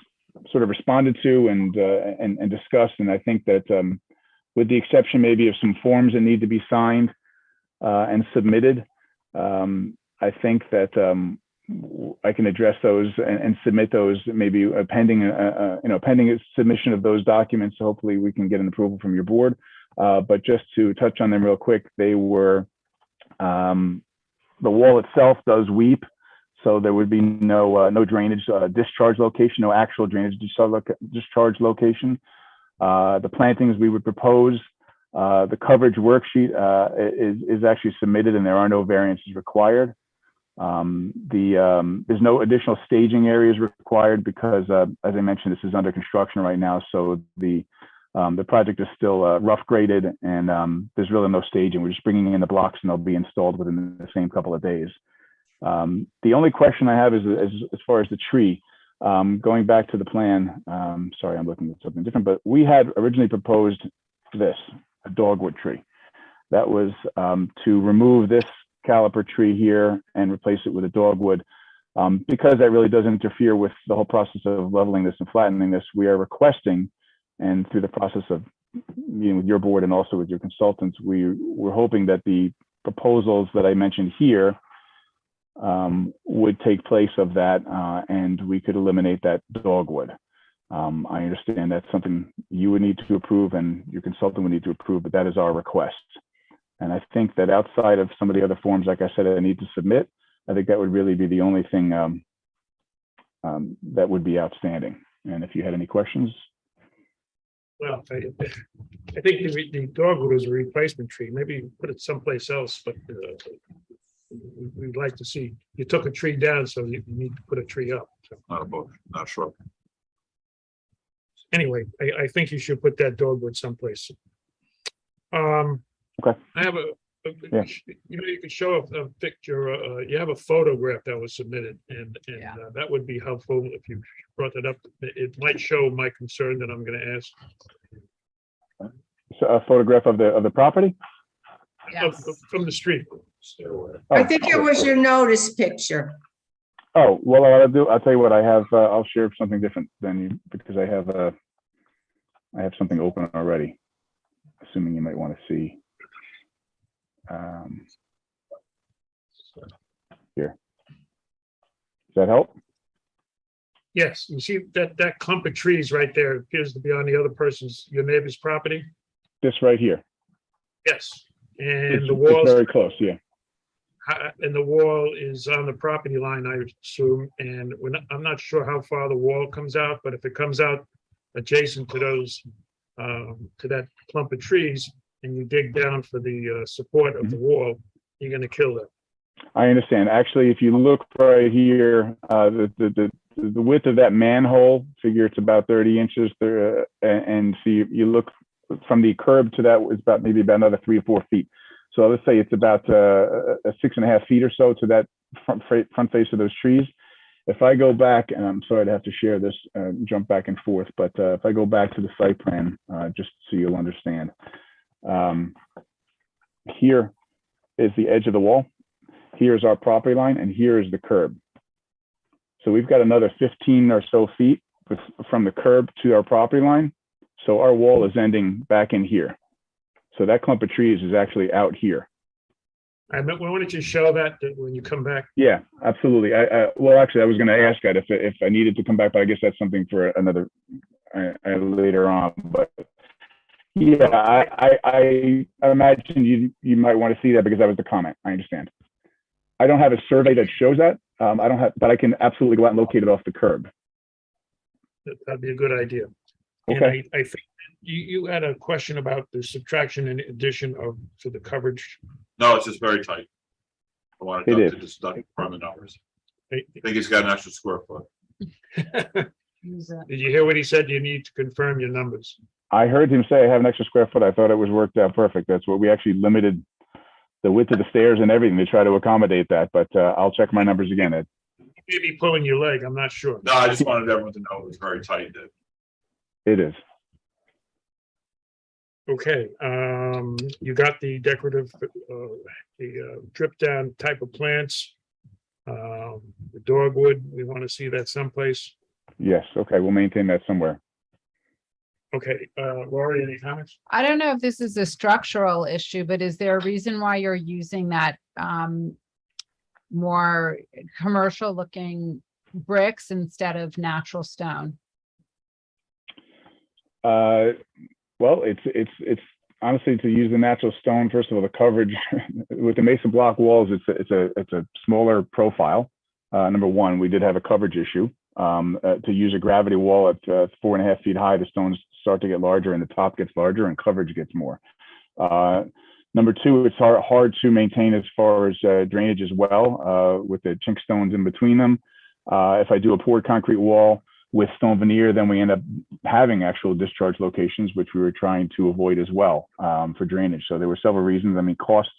sort of responded to and discussed. And I think that with the exception maybe of some forms that need to be signed and submitted, I think that I can address those and submit those maybe pending a submission of those documents. So hopefully we can get an approval from your board. But just to touch on them real quick, they were, the wall itself does weep. So there would be no drainage discharge location, no actual drainage discharge location. The plantings we would propose, the coverage worksheet is actually submitted, and there are no variances required. There's no additional staging areas required because, as I mentioned, this is under construction right now. So the project is still rough graded, and there's really no staging. We're just bringing in the blocks, and they'll be installed within the same couple of days. The only question I have is as far as the tree. Going back to the plan, sorry, I'm looking at something different, but we had originally proposed this, a dogwood tree. That was to remove this caliper tree here and replace it with a dogwood. Because that really does interfere with the whole process of leveling this and flattening this, we are requesting, and through the process of meeting with your board and also with your consultants, we're hoping that the proposals that I mentioned here would take place of that, and we could eliminate that dogwood. I understand that's something you would need to approve and your consultant would need to approve, but that is our request. And I think that outside of some of the other forms, like I said, I need to submit, I think that would really be the only thing that would be outstanding. And if you had any questions. Well, I think the dogwood is a replacement tree. Maybe put it someplace else, but we'd like to see, you took a tree down, so you need to put a tree up. So. Not a bush, not shrub. Anyway, I think you should put that dogwood someplace. Okay. I have Yeah. You could show a picture, you have a photograph that was submitted, and that would be helpful if you brought it up. It might show my concern that I'm gonna ask. So a photograph of the property? From the street. I think it was your notice picture. Oh, well, I'll tell you what, I have, I'll share something different than you, because I have something open already, assuming you might want to see. Here. Does that help? Yes, you see that clump of trees right there appears to be on the other your neighbor's property? This right here. Yes, and It's the walls. very close, yeah. And the wall is on the property line, I assume, and I'm not sure how far the wall comes out, but if it comes out adjacent to those, to that clump of trees, and you dig down for the support of the wall, you're gonna kill them. I understand. Actually, if you look right here, the width of that manhole, figure it's about 30 inches there, and so you look from the curb to that, it's about maybe about another 3 or 4 feet. So let's say it's about 6.5 feet or so to that front face of those trees. If I go back, and I'm sorry to have to share this, jump back and forth, but if I go back to the site plan, just so you'll understand. Here is the edge of the wall. Here's our property line, and here is the curb. So we've got another 15 or so feet from the curb to our property line. So our wall is ending back in here. So that clump of trees is actually out here. I meant, why don't you show that when you come back? Yeah, absolutely. Well, actually, I was going to ask that if I needed to come back, but I guess that's something for another later on. But yeah, I imagine you might want to see that because that was the comment. I understand. I don't have a survey that shows that. I don't have, but I can absolutely go out and locate it off the curb. That'd be a good idea. And Okay. I think you had a question about the subtraction and addition to the coverage. No, it's just very tight. I wanted It Doug is. to just duck from the numbers. Hey, I think he's got an extra square foot. Did you hear what he said? You need to confirm your numbers. I heard him say I have an extra square foot. I thought it was worked out perfect. That's what we actually limited the width of the stairs and everything to try to accommodate that. But I'll check my numbers again, Ed. Maybe pulling your leg, I'm not sure. No, I just wanted everyone to know it was very tight. It is. Okay, you got the decorative, drip down type of plants. The dogwood, we want to see that someplace. Yes. Okay. We'll maintain that somewhere. Okay, Laurie, any comments? I don't know if this is a structural issue, but is there a reason why you're using that more commercial looking bricks instead of natural stone? Well, it's honestly to use the natural stone. First of all, the coverage with the Mason block walls, it's a smaller profile. Number one, we did have a coverage issue. To use a gravity wall at 4.5 feet high, the stones start to get larger and the top gets larger and coverage gets more. Number two, it's hard to maintain as far as drainage as well with the chink stones in between them. If I do a poured concrete wall with stone veneer, then we end up having actual discharge locations, which we were trying to avoid as well for drainage. So there were several reasons. I mean, cost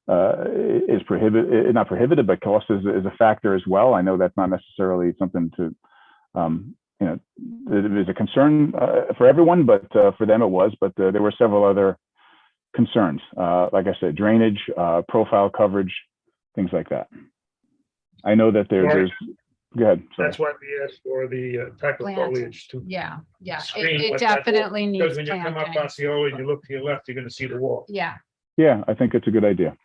is not prohibited, but cost is a factor as well. I know that's not necessarily something to, it is a concern for everyone, but for them it was. But there were several other concerns, like I said, drainage, profile coverage, things like that. I know that there's. Go ahead. Sorry. That's why we asked for the type of Plant. foliage to. Yeah, screen it what that wall- definitely needs Because when you come up planting. Osceola and you look to your left, you're gonna see the wall. Yeah. Yeah, I think it's a good idea.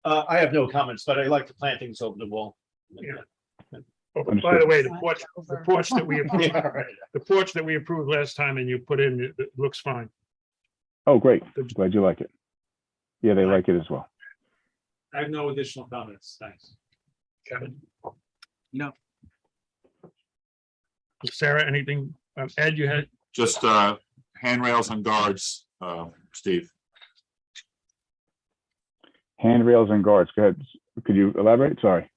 I have no comments, but I like the plantings over the wall. Yeah. Oh, by the way, the porch that we approved, the porch that we approved last time and you put in, it looks fine. Oh, great. Glad you like it. Yeah, they like it as well. I have no additional comments. Thanks. Kevin? No. Sarah, anything? Ed, you had? Just handrails and guards, Steve. Handrails and guards. Go ahead. Could you elaborate? Sorry.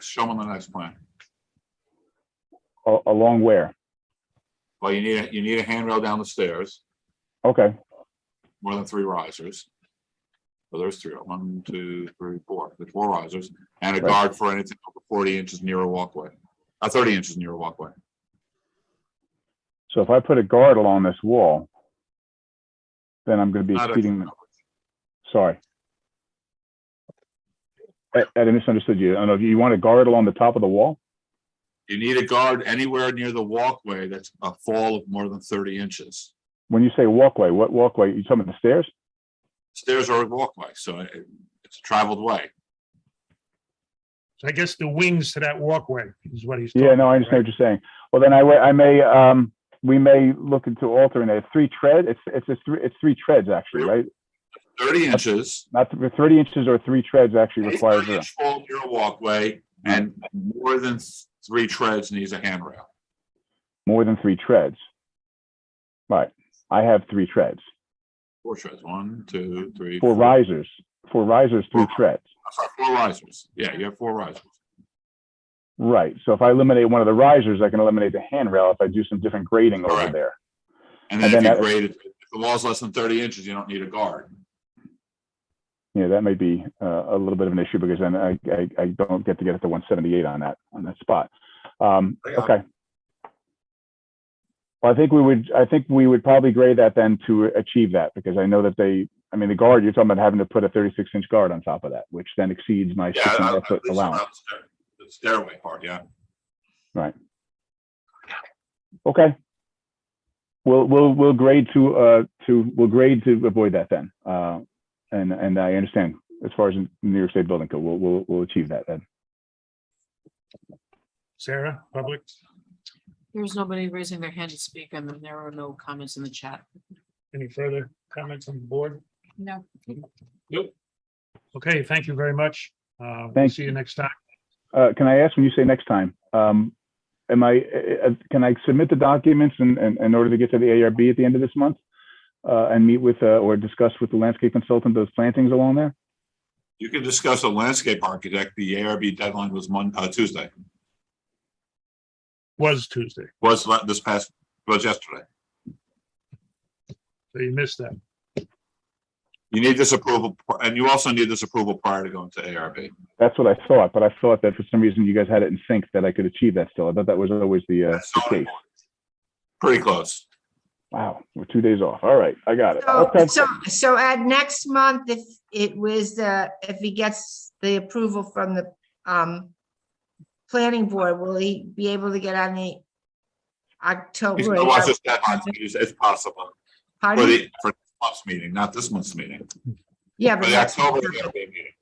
Show them on the next plan. Along where? Well, you need a handrail down the stairs, Okay. more than 3 risers. So there's 3, 1, 2, 3, 4. There's 4 risers and a Right. guard for anything over 40 inches near a walkway. 30 inches near a walkway. So if I put a guard along this wall, then I'm going to be Not exceeding. Sorry. I misunderstood you. I don't know if you want a guard along the top of the wall. You need a guard anywhere near the walkway that's a fall of more than 30 inches. When you say walkway, what walkway? You talking about the stairs? Stairs are a walkway, so it's a traveled way. I guess the wings to that walkway is what he's talking Yeah, no, I about, understand what you're saying. Well, then I may we may look into altering it. 3 tread. It's 3 treads actually, right? 30 inches. Not 30 inches or 3 treads actually requires 30 inch fall near a walkway and more than 3 treads needs a handrail. more than 3 treads. Right. I have 3 treads. 4 treads. 1, 2, 3. 4 risers. 4 risers, 3 treads. I'm sorry, 4 risers. Yeah, you have 4 risers. Right. So if I eliminate one of the risers, I can eliminate the handrail if I do some different grading over there. And then if that- you grade it, if the wall's less than 30 inches, you don't need a guard. that may be a little bit of an issue because then I don't get to get it to 178 on that spot. Okay. Well, I think we would probably grade that then to achieve that because I know that the guard, you're talking about having to put a 36-inch guard on top of that, which then exceeds my 6.5-foot allowance. The stairway part, yeah. Right. Okay. We'll grade to avoid that then. And I understand as far as New York State Building Code, we'll achieve that then. Sarah, public? There's nobody raising their hand to speak, and then there are no comments in the chat. Any further comments on the board? No. Nope. Okay, thank you very much. We'll Thank see you next time. Can I ask when you say next time? Can I submit the documents in order to get to the ARB at the end of this month and meet with or discuss with the landscape consultant those plantings along there? You can discuss a landscape architect. The ARB deadline was Tuesday. Was Tuesday, Was yesterday. so you missed that. You need this approval, and you also need this approval prior to going to ARB. That's what I thought, but I thought that for some reason you guys had it in sync that I could achieve that still. I thought that was always the case. Pretty close. Wow, we're 2 days off. All right, I got it. So, Okay. so at next month, if it was, if he gets the approval from the, planning board, will he be able to get on the He's October? gonna watch this deadline, it's possible. For Pardon? this month's meeting, not this month's meeting. Yeah, For but the that's, October ARB meeting.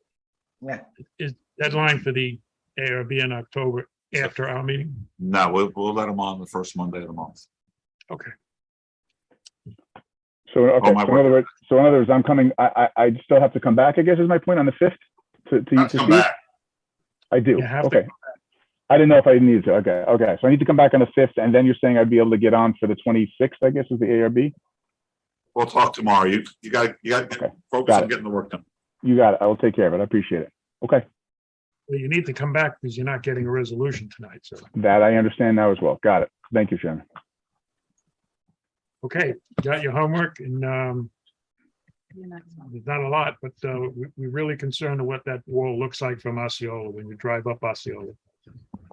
yeah. Is deadline for the ARB in October after our meeting? No, we'll let him on the first Monday of the month. Okay. So, okay, my so in other words, I'm coming, I still have to come back, I guess is my point, on the 5th to Come see it? back. I do, You have to okay. I didn't know if I needed to, okay. So I need to come back on the 5th and then you're saying I'd be able to get on for the 26th, I guess, is the ARB? We'll talk tomorrow. You got to focus Got on it. getting the work done. You got it, I will take care of it, I appreciate it. Okay, Well, you need to come back because you're not getting a resolution tonight, so. that I understand now as well, got it. Thank you, Chairman. Okay, got your homework and there's not a lot, but we're really concerned with what that wall looks like from Osceola when you drive up Osceola.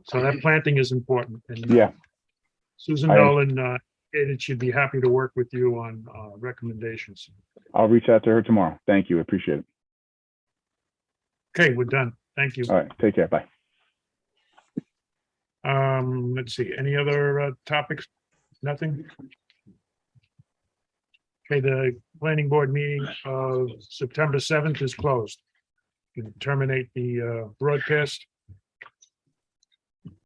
So that planting is important. And Yeah. Susan Nolan stated she'd be happy to work with you on recommendations. I'll reach out to her tomorrow. Thank you, appreciate it. Okay, we're done. Thank you. All right, take care, bye. Let's see, any other topics? Nothing? Okay, the planning board meeting of September 7th is closed. You can terminate the broadcast.